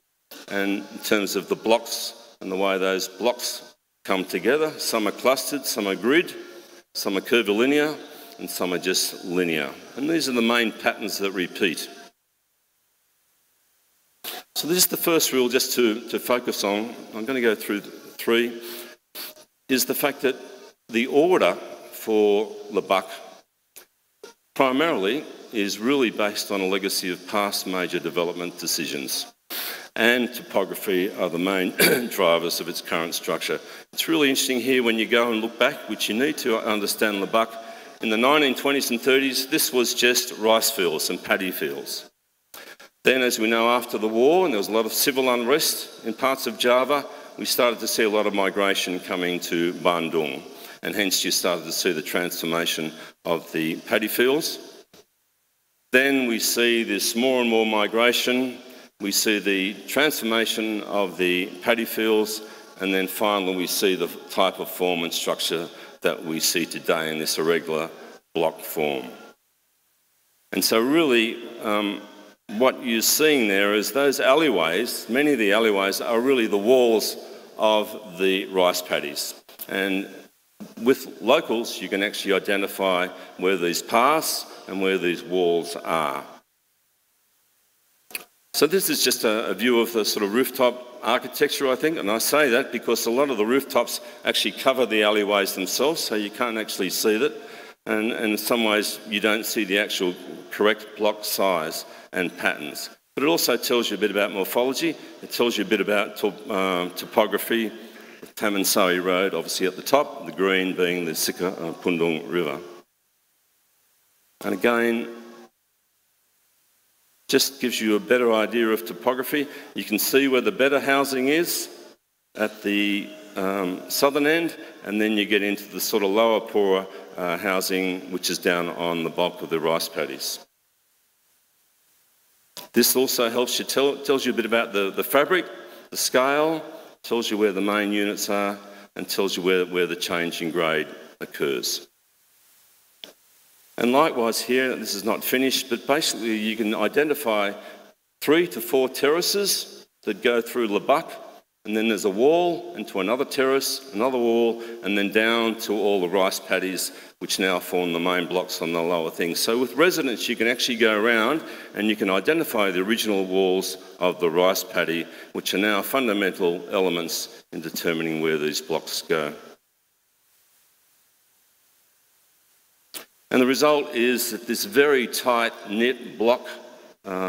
and in terms of the blocks and the way those blocks come together. Some are clustered, some are grid, some are curvilinear, and some are just linear. And these are the main patterns that repeat. So this is the first rule just to focus on. I'm going to go through 3, is the fact that the order for Lebak primarily is really based on a legacy of past major development decisions, and topography are the main drivers of its current structure. It's really interesting here when you go and look back, which you need to understand Lebak. In the 1920s and 30s, this was just rice fields and paddy fields. Then, as we know, after the war, and there was a lot of civil unrest in parts of Java, we started to see a lot of migration coming to Bandung. and hence you started to see the transformation of the paddy fields. Then we see this more and more migration. We see the transformation of the paddy fields, and then finally we see the type of form and structure that we see today in this irregular block form. And so really what you're seeing there is those alleyways, many of the alleyways are really the walls of the rice paddies. And with locals you can actually identify where these pass and where these walls are. So this is just a view of the sort of rooftop architecture, I think, and I say that because a lot of the rooftops actually cover the alleyways themselves, so you can't actually see that, and in some ways you don't see the actual correct block size and patterns. But it also tells you a bit about morphology, it tells you a bit about topography, Taman Sari Road obviously at the top, the green being the Sika Pundung River. And again, just gives you a better idea of topography. You can see where the better housing is at the southern end, and then you get into the sort of lower poorer housing, which is down on the bulk of the rice paddies. This also helps you, tells you a bit about the fabric, the scale, tells you where the main units are, and tells you where the change in grade occurs. And likewise here, this is not finished, but basically you can identify 3 to 4 terraces that go through Lebak, and then there's a wall into another terrace, another wall, and then down to all the rice paddies, which now form the main blocks on the lower thing. So with residents, you can actually go around and you can identify the original walls of the rice paddy, which are now fundamental elements in determining where these blocks go. And the result is that this very tight knit block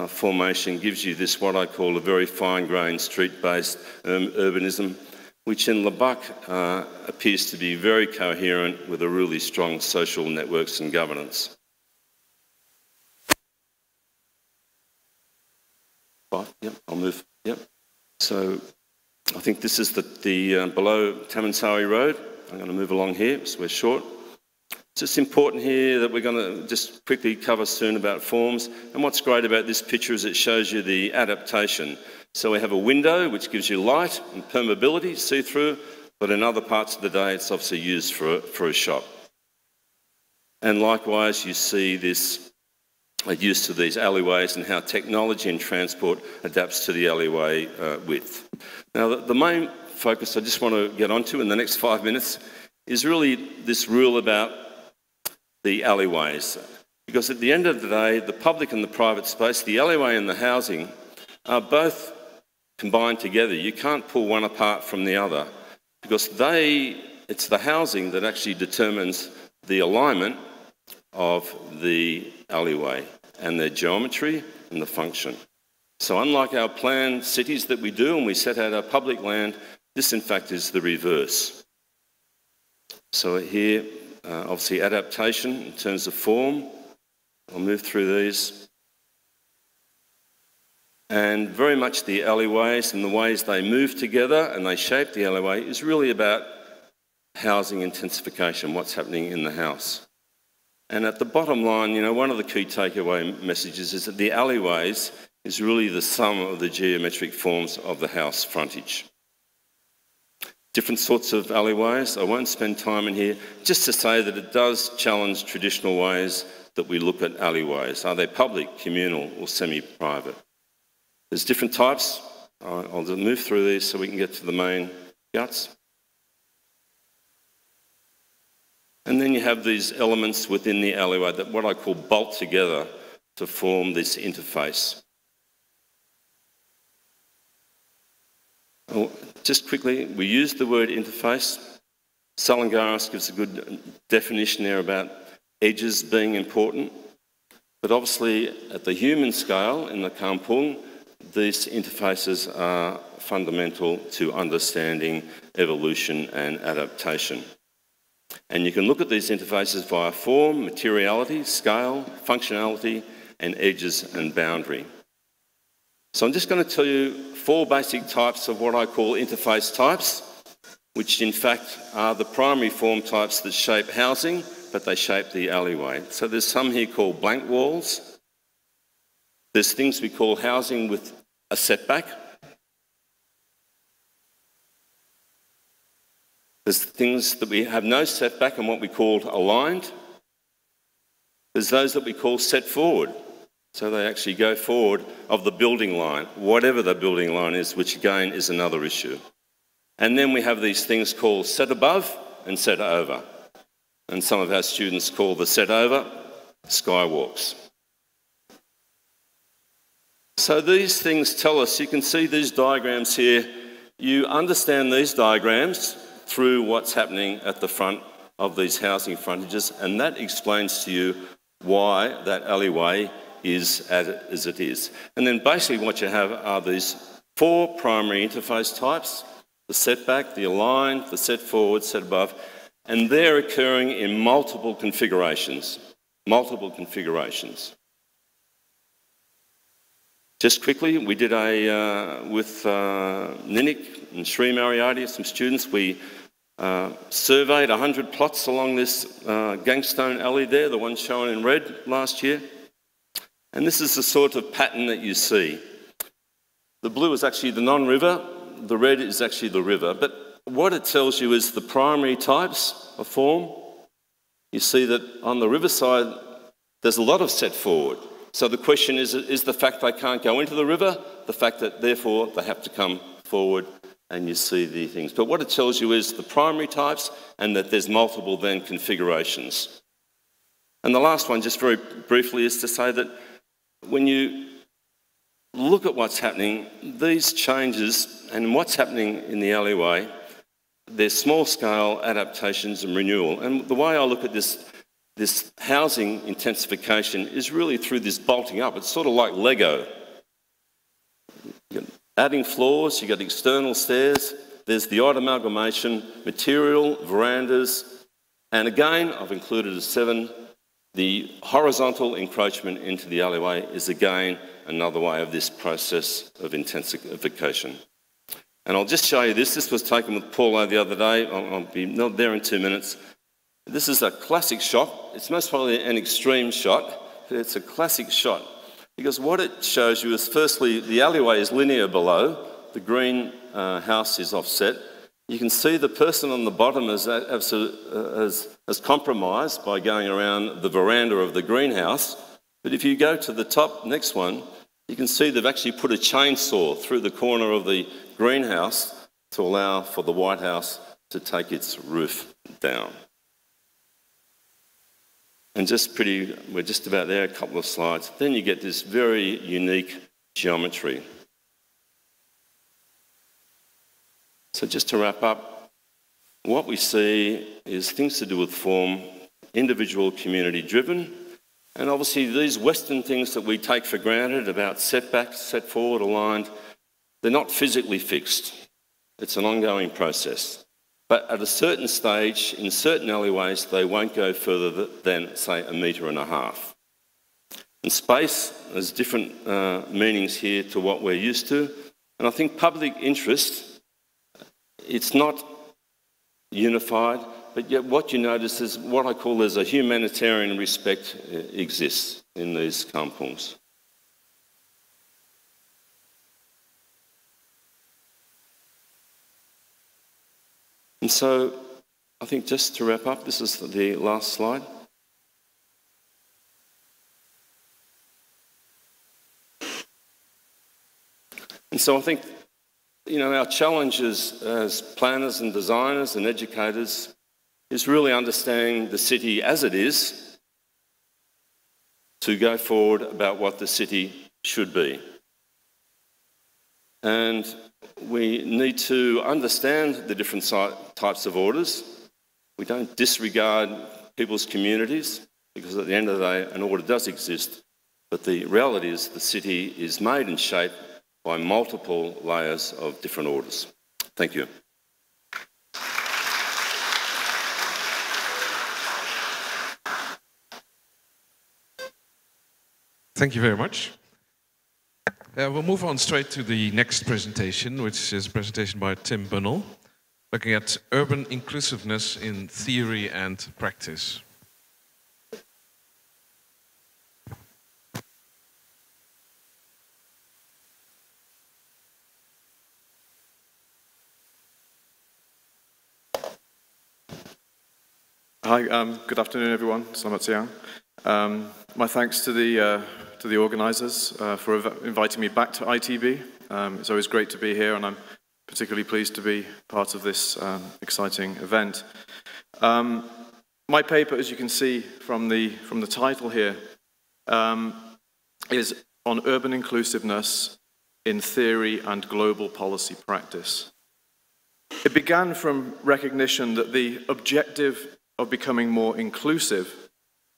formation gives you this what I call a very fine-grained street-based urbanism, which in Lebak appears to be very coherent with a really strong social networks and governance. Yep, I'll move. Yep. So I think this is the below Taman Sari Road. I'm going to move along here, so we're short. It's just important here that we're going to just quickly cover soon about forms. And what's great about this picture is it shows you the adaptation. So we have a window which gives you light and permeability, see-through, but in other parts of the day it's obviously used for a shop. And likewise you see this use to these alleyways and how technology and transport adapts to the alleyway width. Now the main focus I just want to get onto in the next 5 minutes is really this rule about the alleyways, because at the end of the day, the public and the private space, the alleyway and the housing are both combined together. You can't pull one apart from the other, because it's the housing that actually determines the alignment of the alleyway and their geometry and the function. So unlike our planned cities that we do and we set out our public land, this in fact is the reverse. So here, obviously adaptation in terms of form. I'll move through these. And very much the alleyways and the ways they move together and they shape the alleyway is really about housing intensification, what's happening in the house. And at the bottom line, you know, one of the key takeaway messages is that the alleyways is really the sum of the geometric forms of the house frontage. Different sorts of alleyways. I won't spend time in here, just to say that it does challenge traditional ways that we look at alleyways. Are they public, communal, or semi-private? There's different types. I'll move through these so we can get to the main guts. And then you have these elements within the alleyway that what I call bolt together to form this interface. Just quickly, we use the word interface. Salangaris gives a good definition there about edges being important. But obviously, at the human scale, in the kampung, these interfaces are fundamental to understanding evolution and adaptation. And you can look at these interfaces via form, materiality, scale, functionality, and edges and boundary. So I'm just going to tell you 4 basic types of what I call interface types. which in fact are the primary form types that shape housing, but they shape the alleyway. So there's some here called blank walls. There's things we call housing with a setback. There's things that we have no setback and what we call aligned. There's those that we call set forward. So they actually go forward of the building line, whatever the building line is, which again is another issue. And then we have these things called set above and set over. And some of our students call the set over skywalks. So these things tell us, you can see these diagrams here, you understand these diagrams through what's happening at the front of these housing frontages, and that explains to you why that alleyway is as it is. And then basically what you have are these four primary interface types: the setback, the aligned, the set forward, set above, and they're occurring in multiple configurations. Multiple configurations. Just quickly, we did with Ninik and Sri Mariyati, some students, we surveyed 100 plots along this gangstone alley there, the one shown in red last year. And this is the sort of pattern that you see. The blue is actually the non-river, the red is actually the river. But what it tells you is the primary types of form. You see that on the river side, there's a lot of set forward. So the question is the fact they can't go into the river, the fact that therefore they have to come forward, and you see the things. But what it tells you is the primary types and that there's multiple then configurations. And the last one, just very briefly, is to say that when you look at what's happening, these changes and what's happening in the alleyway, they're small-scale adaptations and renewal. And the way I look at this housing intensification is really through this bolting up. It's sort of like Lego. You're adding floors, you've got external stairs, there's the odd amalgamation, material, verandas, and again, I've included as 7, the horizontal encroachment into the alleyway is again another way of this process of intensification. And I'll just show you this. This was taken with Paulo the other day. I'll be not there in 2 minutes. This is a classic shot. It's most probably an extreme shot, but it's a classic shot because what it shows you is firstly the alleyway is linear below, the green house is offset. You can see the person on the bottom has compromised by going around the veranda of the greenhouse, but if you go to the top, next one, you can see they've actually put a chainsaw through the corner of the greenhouse to allow for the White House to take its roof down. And we're just about there, a couple of slides. Then you get this very unique geometry. So just to wrap up, what we see is things to do with form, individual community driven, and obviously these Western things that we take for granted about setbacks, set forward, aligned, they're not physically fixed. It's an ongoing process. But at a certain stage, in certain alleyways, they won't go further than, say, 1.5 meters. And space, there's different meanings here to what we're used to. And I think public interest, it's not unified, but yet what you notice is what I call there's a humanitarian respect exists in these kampungs. And so, I think just to wrap up, this is the last slide. And so I think, our challenge as planners and designers and educators is really understanding the city as it is to go forward about what the city should be. And we need to understand the different types of orders. We don't disregard people's communities because at the end of the day, an order does exist. But the reality is the city is made and shaped by multiple layers of different orders. Thank you. Thank you very much. We'll move on straight to the next presentation, which is a presentation by Tim Bunnell. looking at urban inclusiveness in theory and practice. Hi, good afternoon, everyone. Selamat siang. My thanks to the organisers for inviting me back to ITB. It's always great to be here, and I'm particularly pleased to be part of this exciting event. My paper, as you can see from the title here, is on urban inclusiveness in theory and global policy practice. It began from recognition that the objective of becoming more inclusive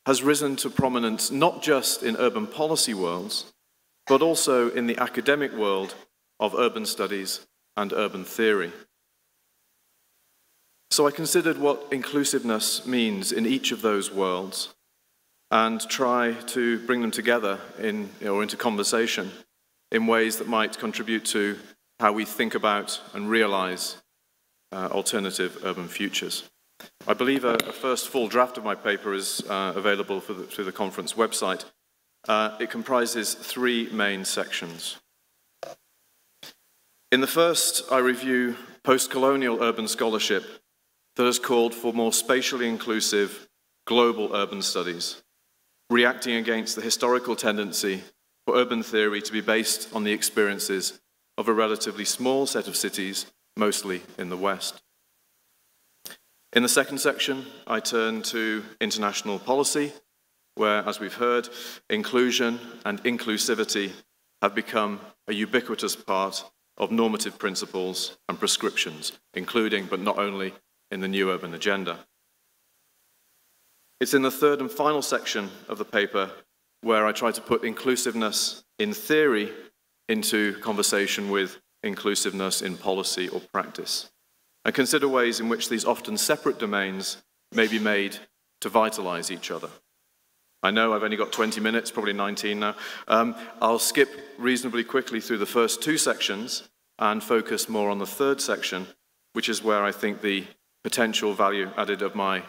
has risen to prominence not just in urban policy worlds, but also in the academic world of urban studies and urban theory. So I considered what inclusiveness means in each of those worlds and try to bring them together into conversation in ways that might contribute to how we think about and realize alternative urban futures. I believe a first full draft of my paper is available through the conference website. It comprises 3 main sections. In the first, I review post-colonial urban scholarship that has called for more spatially inclusive global urban studies, reacting against the historical tendency for urban theory to be based on the experiences of a relatively small set of cities, mostly in the West. In the second section, I turn to international policy, where, as we've heard, inclusion and inclusivity have become a ubiquitous part of normative principles and prescriptions, including, but not only, in the new urban agenda. It's in the third and final section of the paper where I try to put inclusiveness in theory into conversation with inclusiveness in policy or practice, and consider ways in which these often separate domains may be made to vitalize each other. I know I've only got 20 minutes, probably 19 now. I'll skip reasonably quickly through the first 2 sections and focus more on the third section, which is where I think the potential value added of my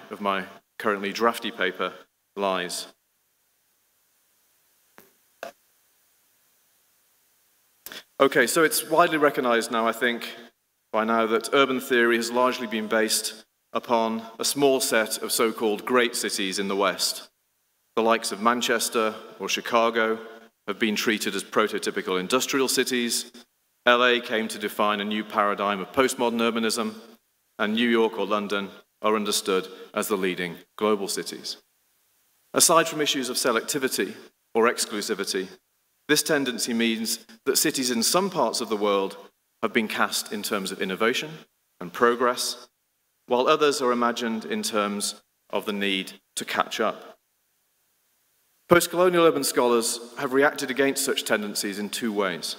currently drafty paper lies. Okay, so it's widely recognized now, I think, by now that urban theory has largely been based upon a small set of so-called great cities in the West. The likes of Manchester or Chicago have been treated as prototypical industrial cities. LA came to define a new paradigm of postmodern urbanism, and New York or London are understood as the leading global cities. Aside from issues of selectivity or exclusivity, this tendency means that cities in some parts of the world have been cast in terms of innovation and progress, while others are imagined in terms of the need to catch up. Post-colonial urban scholars have reacted against such tendencies in 2 ways.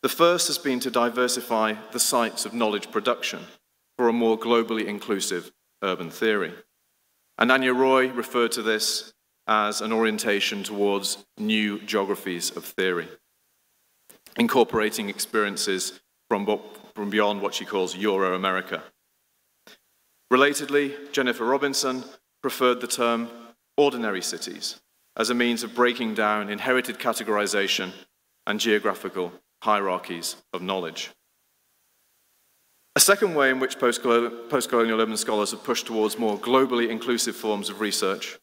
The first has been to diversify the sites of knowledge production for a more globally inclusive urban theory. And Anya Roy referred to this as an orientation towards new geographies of theory, incorporating experiences from beyond what she calls Euro-America. Relatedly, Jennifer Robinson preferred the term ordinary cities as a means of breaking down inherited categorization and geographical hierarchies of knowledge. A second way in which post-colonial urban scholars have pushed towards more globally inclusive forms of research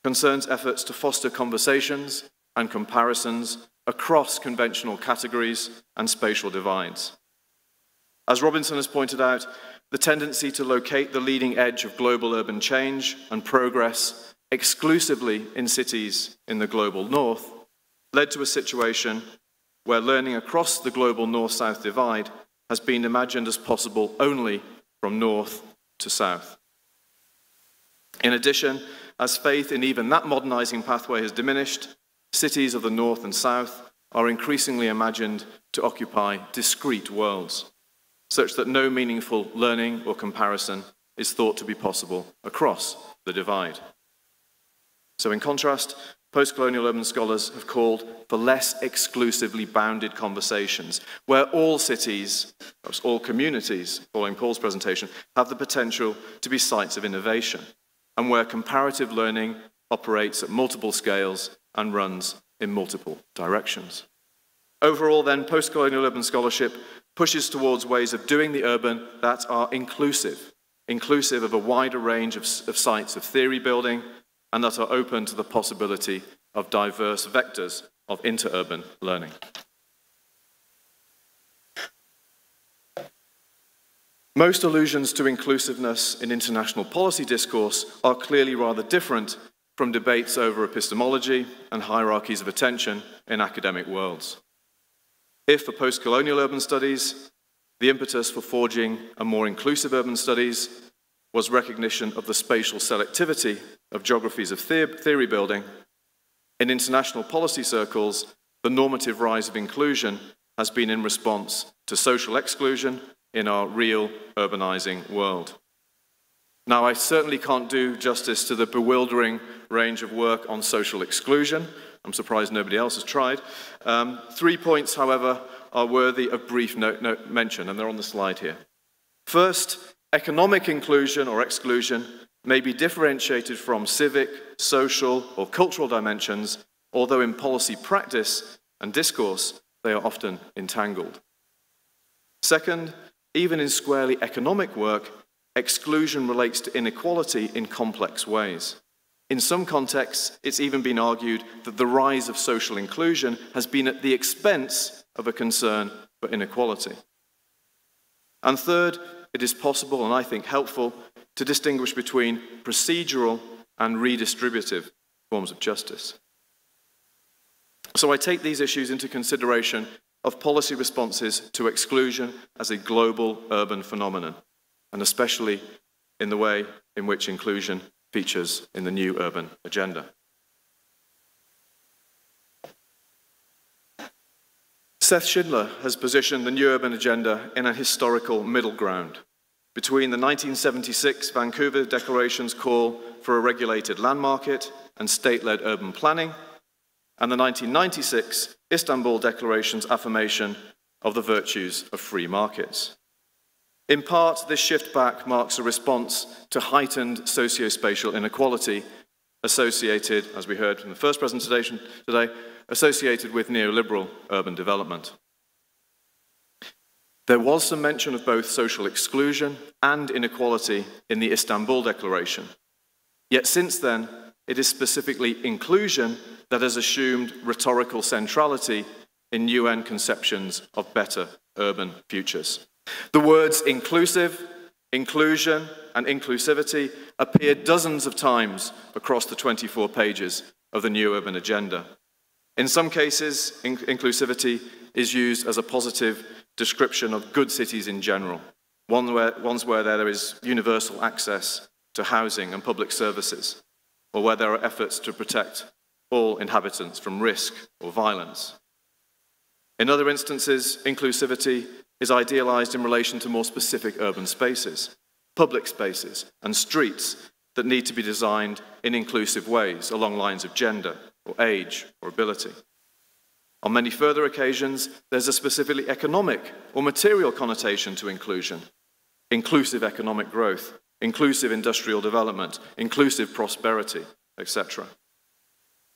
concerns efforts to foster conversations and comparisons across conventional categories and spatial divides. As Robinson has pointed out, the tendency to locate the leading edge of global urban change and progress exclusively in cities in the global north led to a situation where learning across the global north-south divide has been imagined as possible only from north to south. In addition, as faith in even that modernizing pathway has diminished, cities of the north and south are increasingly imagined to occupy discrete worlds, such that no meaningful learning or comparison is thought to be possible across the divide. So in contrast, post-colonial urban scholars have called for less exclusively bounded conversations, where all cities, all communities, following Paul's presentation, have the potential to be sites of innovation, and where comparative learning operates at multiple scales and runs in multiple directions. Overall, then, post-colonial urban scholarship pushes towards ways of doing the urban that are inclusive of a wider range of sites of theory building, and that are open to the possibility of diverse vectors of interurban learning. Most allusions to inclusiveness in international policy discourse are clearly rather different from debates over epistemology and hierarchies of attention in academic worlds. If for post-colonial urban studies, the impetus for forging a more inclusive urban studies was recognition of the spatial selectivity of geographies of theory building, in international policy circles, the normative rise of inclusion has been in response to social exclusion in our real urbanizing world. Now, I certainly can't do justice to the bewildering range of work on social exclusion. I'm surprised nobody else has tried. 3 points, however, are worthy of brief mention, and they're on the slide here. First, economic inclusion or exclusion may be differentiated from civic, social, or cultural dimensions, although in policy practice and discourse, they are often entangled. Second, even in squarely economic work, exclusion relates to inequality in complex ways. In some contexts, it's even been argued that the rise of social inclusion has been at the expense of a concern for inequality. And third, it is possible, and I think helpful, to distinguish between procedural and redistributive forms of justice. So I take these issues into consideration of policy responses to exclusion as a global urban phenomenon, and especially in the way in which inclusion features in the new urban agenda. Seth Schindler has positioned the new urban agenda in a historical middle ground between the 1976 Vancouver Declaration's call for a regulated land market and state-led urban planning, and the 1996 Istanbul Declaration's affirmation of the virtues of free markets. In part, this shift back marks a response to heightened socio-spatial inequality associated, as we heard from the first presentation today, associated with neoliberal urban development. There was some mention of both social exclusion and inequality in the Istanbul Declaration. Yet since then, it is specifically inclusion that has assumed rhetorical centrality in UN conceptions of better urban futures. The words inclusive, inclusion, and inclusivity appear dozens of times across the 24 pages of the new urban agenda. In some cases, inclusivity is used as a positive description of good cities in general, ones where there is universal access to housing and public services, or where there are efforts to protect all inhabitants from risk or violence. In other instances, inclusivity is idealized in relation to more specific urban spaces, public spaces, and streets that need to be designed in inclusive ways along lines of gender, or age, or ability. On many further occasions, there's a specifically economic or material connotation to inclusion. Inclusive economic growth, inclusive industrial development, inclusive prosperity, etc.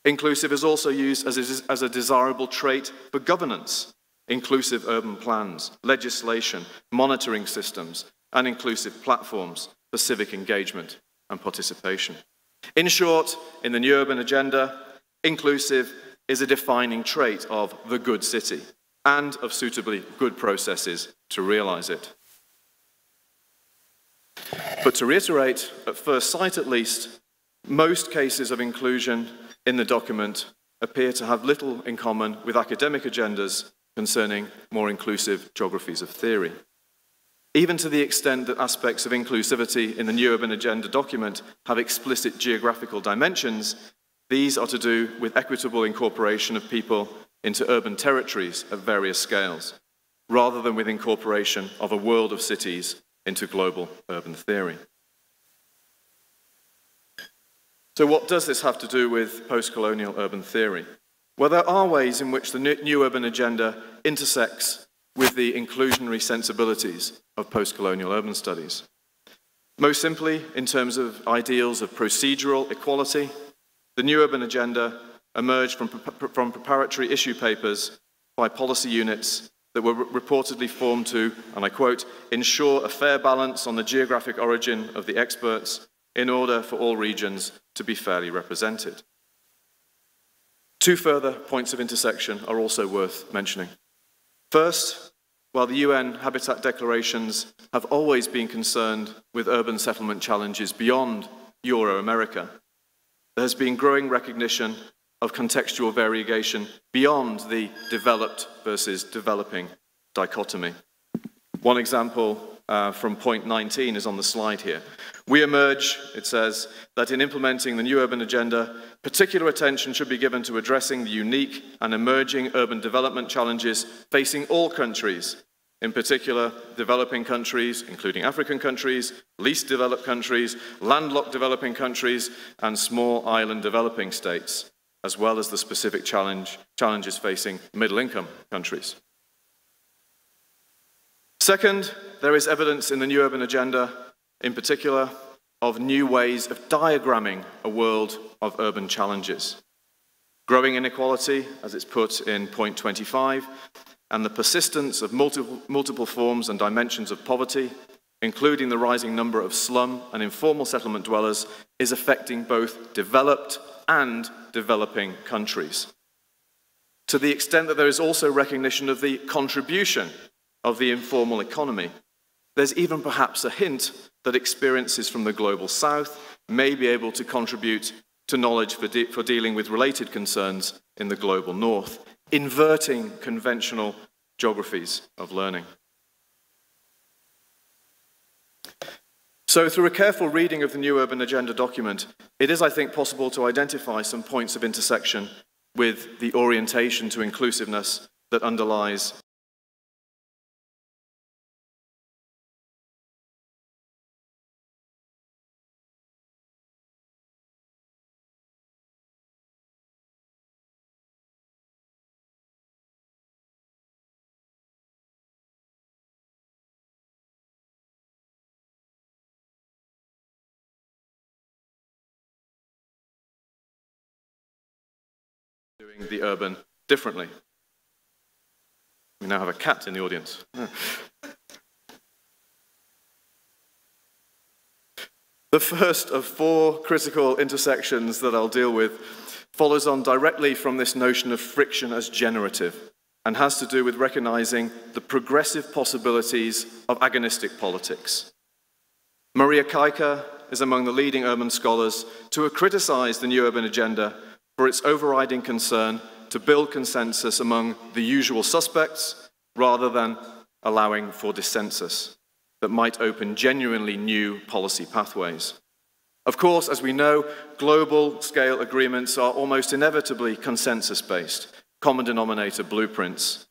Inclusive is also used as a desirable trait for governance. Inclusive urban plans, legislation, monitoring systems, and inclusive platforms for civic engagement and participation. In short, in the new urban agenda, inclusive is a defining trait of the good city and of suitably good processes to realize it. But to reiterate, at first sight at least, most cases of inclusion in the document appear to have little in common with academic agendas concerning more inclusive geographies of theory. Even to the extent that aspects of inclusivity in the new urban agenda document have explicit geographical dimensions, these are to do with equitable incorporation of people into urban territories at various scales, rather than with incorporation of a world of cities into global urban theory. So what does this have to do with post-colonial urban theory? Well, there are ways in which the new urban agenda intersects with the inclusionary sensibilities of post-colonial urban studies. Most simply, in terms of ideals of procedural equality, the new urban agenda emerged from preparatory issue papers by policy units that were reportedly formed to, and I quote, ensure a fair balance on the geographic origin of the experts in order for all regions to be fairly represented. Two further points of intersection are also worth mentioning. First, while the UN Habitat Declarations have always been concerned with urban settlement challenges beyond Euro-America, there has been growing recognition of contextual variegation beyond the developed versus developing dichotomy. One example from point 19 is on the slide here. We emerge, it says, that in implementing the new urban agenda, particular attention should be given to addressing the unique and emerging urban development challenges facing all countries, in particular developing countries, including African countries, least developed countries, landlocked developing countries, and small island developing states, as well as the specific challenges facing middle-income countries. Second, there is evidence in the new urban agenda, in particular, of new ways of diagramming a world of urban challenges. Growing inequality, as it's put in point 25, and the persistence of multiple forms and dimensions of poverty, including the rising number of slum and informal settlement dwellers, is affecting both developed and developing countries. To the extent that there is also recognition of the contribution of the informal economy, there's even perhaps a hint that experiences from the global south may be able to contribute to knowledge for dealing with related concerns in the global north, inverting conventional geographies of learning. So through a careful reading of the new urban agenda document, it is, I think, possible to identify some points of intersection with the orientation to inclusiveness that underlies doing the urban differently. We now have a cat in the audience. The first of four critical intersections that I'll deal with follows on directly from this notion of friction as generative and has to do with recognizing the progressive possibilities of agonistic politics. Maria Kaika is among the leading urban scholars to have criticized the new urban agenda for its overriding concern to build consensus among the usual suspects rather than allowing for dissensus that might open genuinely new policy pathways. Of course, as we know, global scale agreements are almost inevitably consensus-based, common denominator blueprints.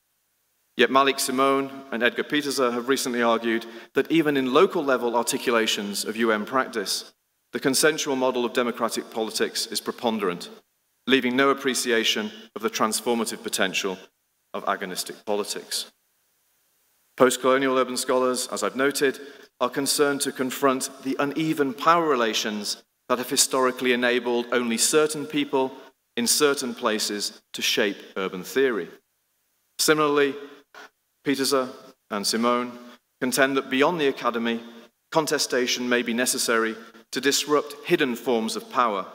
Yet Malik Simone and Edgar Peterser have recently argued that even in local level articulations of UN practice, the consensual model of democratic politics is preponderant, leaving no appreciation of the transformative potential of agonistic politics. Post-colonial urban scholars, as I've noted, are concerned to confront the uneven power relations that have historically enabled only certain people in certain places to shape urban theory. Similarly, Peterser and Simone contend that beyond the academy, contestation may be necessary to disrupt hidden forms of power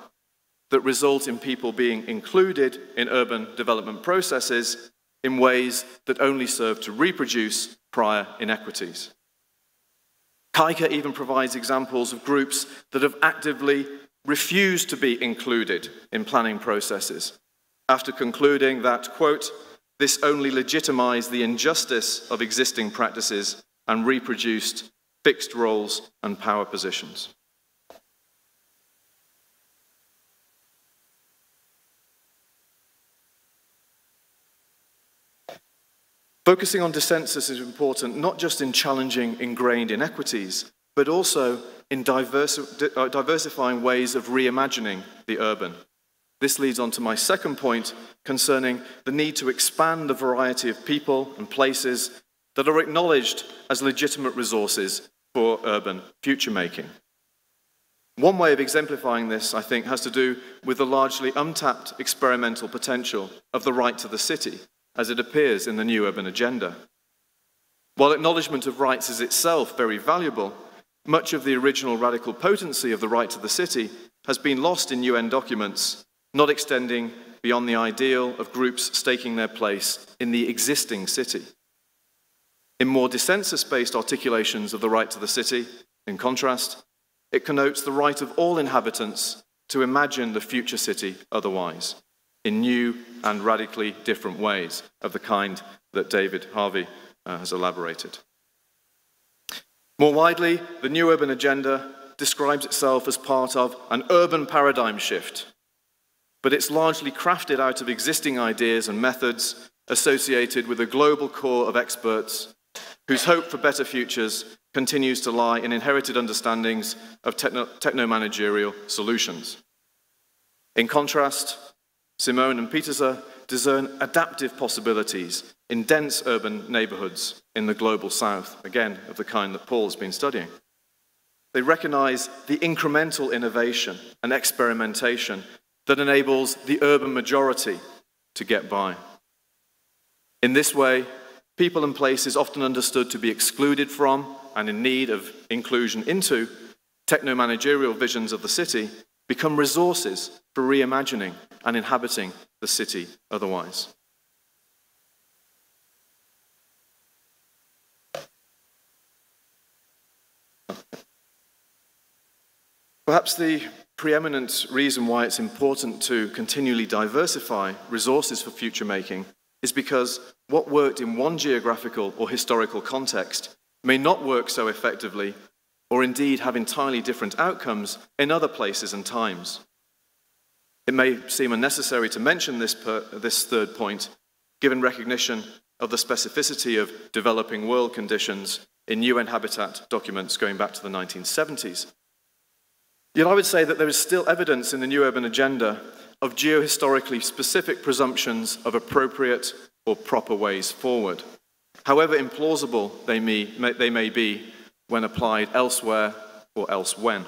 that result in people being included in urban development processes in ways that only serve to reproduce prior inequities. Kaika even provides examples of groups that have actively refused to be included in planning processes, after concluding that, quote, this only legitimized the injustice of existing practices and reproduced fixed roles and power positions. Focusing on dissensus is important not just in challenging ingrained inequities, but also in diversifying ways of reimagining the urban. This leads on to my second point concerning the need to expand the variety of people and places that are acknowledged as legitimate resources for urban future making. One way of exemplifying this, I think, has to do with the largely untapped experimental potential of the right to the city, as it appears in the new urban agenda. While acknowledgement of rights is itself very valuable, much of the original radical potency of the right to the city has been lost in UN documents, not extending beyond the ideal of groups staking their place in the existing city. In more dissensus-based articulations of the right to the city, in contrast, it connotes the right of all inhabitants to imagine the future city otherwise, in new and radically different ways of the kind that David Harvey has elaborated. More widely, the new urban agenda describes itself as part of an urban paradigm shift, but it's largely crafted out of existing ideas and methods associated with a global core of experts whose hope for better futures continues to lie in inherited understandings of techno-managerial solutions. In contrast, Simone and Pieterse discern adaptive possibilities in dense urban neighborhoods in the global south, again, of the kind that Paul has been studying. They recognize the incremental innovation and experimentation that enables the urban majority to get by. In this way, people and places often understood to be excluded from and in need of inclusion into techno-managerial visions of the city become resources for reimagining and inhabiting the city otherwise. Perhaps the preeminent reason why it's important to continually diversify resources for future making is because what worked in one geographical or historical context may not work so effectively or indeed have entirely different outcomes in other places and times. It may seem unnecessary to mention this third point, given recognition of the specificity of developing world conditions in UN Habitat documents going back to the 1970s. Yet I would say that there is still evidence in the New Urban Agenda of geohistorically specific presumptions of appropriate or proper ways forward, however implausible they may be when applied elsewhere or elsewhen.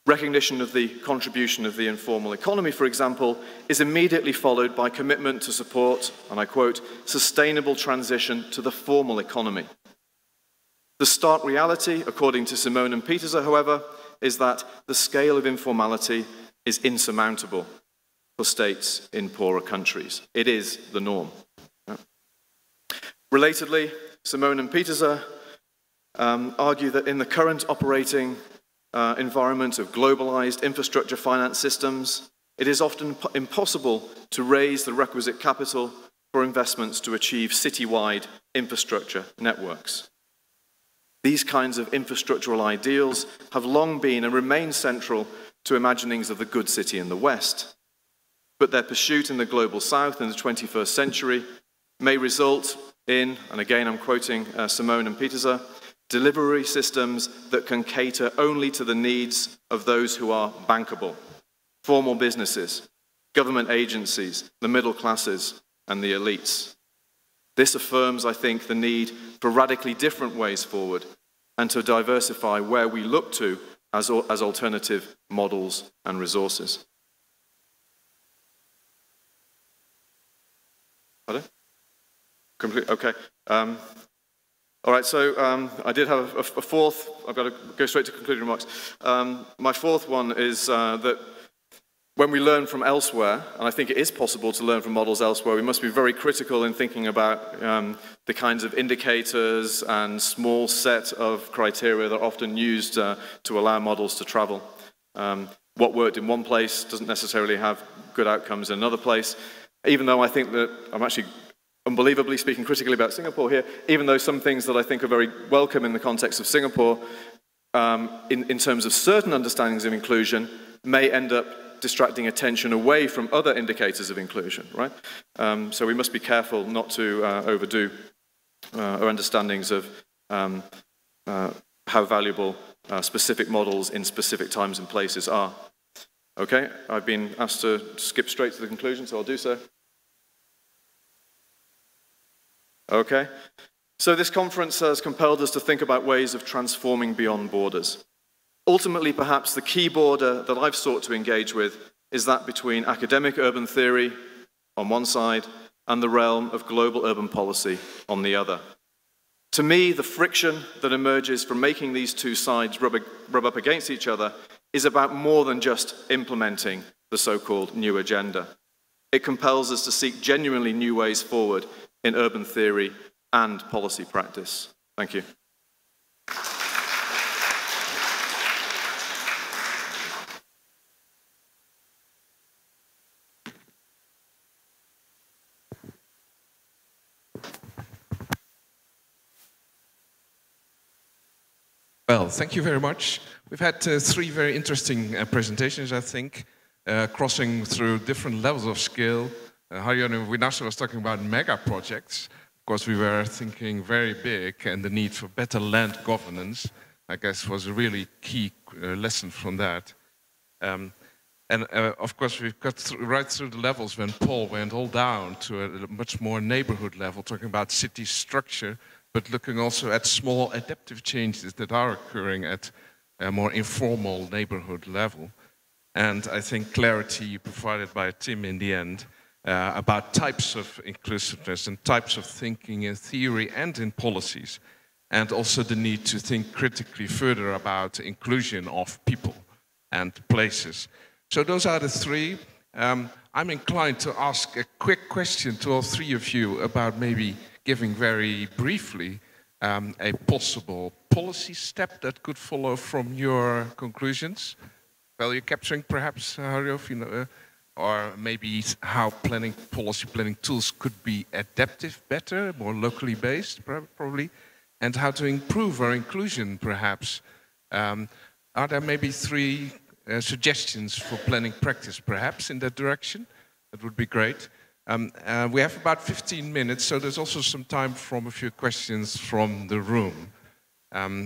Recognition of the contribution of the informal economy, for example, is immediately followed by commitment to support, and I quote, sustainable transition to the formal economy. The stark reality, according to Simone and Pieterse, however, is that the scale of informality is insurmountable for states in poorer countries. It is the norm. Relatedly, Simone and Pieterse argue that in the current operating environment of globalized infrastructure finance systems, it is often impossible to raise the requisite capital for investments to achieve citywide infrastructure networks. These kinds of infrastructural ideals have long been and remain central to imaginings of the good city in the West, but their pursuit in the global South in the 21st century may result in, and again I'm quoting Simone and Pieterse, delivery systems that can cater only to the needs of those who are bankable, formal businesses, government agencies, the middle classes, and the elites. This affirms, I think, the need for radically different ways forward and to diversify where we look to as alternative models and resources. Pardon? Complete, okay. All right, so I did have a fourth. I've got to go straight to concluding remarks. My fourth one is that when we learn from elsewhere, and I think it is possible to learn from models elsewhere, we must be very critical in thinking about the kinds of indicators and small set of criteria that are often used to allow models to travel. What worked in one place doesn't necessarily have good outcomes in another place, even though I think that I'm actually unbelievably speaking critically about Singapore here, even though some things that I think are very welcome in the context of Singapore, in terms of certain understandings of inclusion, may end up distracting attention away from other indicators of inclusion, right? So we must be careful not to overdo our understandings of how valuable specific models in specific times and places are. Okay, I've been asked to skip straight to the conclusion, so I'll do so. Okay, so this conference has compelled us to think about ways of transforming beyond borders. Ultimately, perhaps the key border that I've sought to engage with is that between academic urban theory on one side and the realm of global urban policy on the other. To me, the friction that emerges from making these two sides rub up against each other is about more than just implementing the so-called new agenda. It compels us to seek genuinely new ways forward in urban theory and policy practice. Thank you. Well, thank you very much. We've had three very interesting presentations, I think, crossing through different levels of scale. Haryo and Winarso was talking about mega projects. Of course, we were thinking very big, and the need for better land governance, I guess, was a really key lesson from that. Of course, we've got right through the levels when Paul went all down to a much more neighborhood level, talking about city structure, but looking also at small adaptive changes that are occurring at a more informal neighborhood level. And I think clarity provided by Tim in the end about types of inclusiveness and types of thinking in theory and in policies, and also the need to think critically further about inclusion of people and places. So those are the three. I'm inclined to ask a quick question to all three of you about maybe giving very briefly a possible policy step that could follow from your conclusions. Value capturing, perhaps, Haryo, or maybe how policy planning tools could be adaptive better, more locally based, probably, and how to improve our inclusion, perhaps. Are there maybe three suggestions for planning practice, perhaps, in that direction? That would be great. We have about 15 minutes, so there's also some time for a few questions from the room.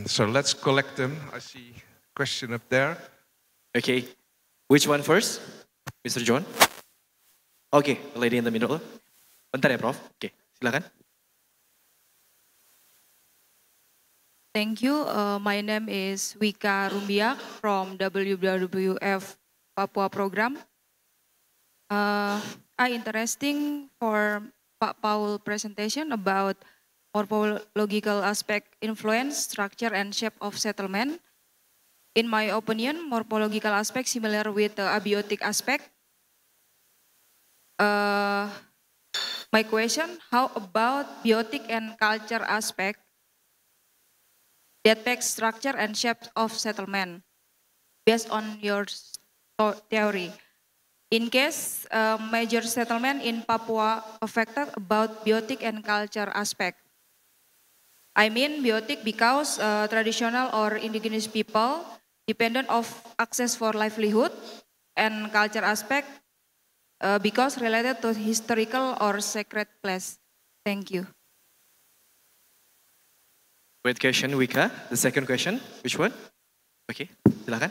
So let's collect them. I see a question up there. Okay, which one first? Mr. John? Okay, the lady in the middle. Bentar ya, Prof. Okay, silakan. Thank you. My name is Wika Rumbiak from WWF Papua program. Interesting for Pak Paul presentation about morphological aspect, influence, structure, and shape of settlement. In my opinion, morphological aspect similar with the abiotic aspect. My question, how about biotic and culture aspect that takes structure and shape of settlement based on your theory? In case major settlement in Papua affected about biotic and culture aspect. I mean biotic because traditional or indigenous people dependent of access for livelihood, and culture aspect because related to historical or sacred place. Thank you. Great question, Wika. The second question, which one? Okay, silakan.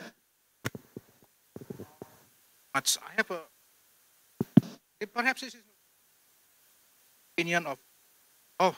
I have perhaps this is opinion of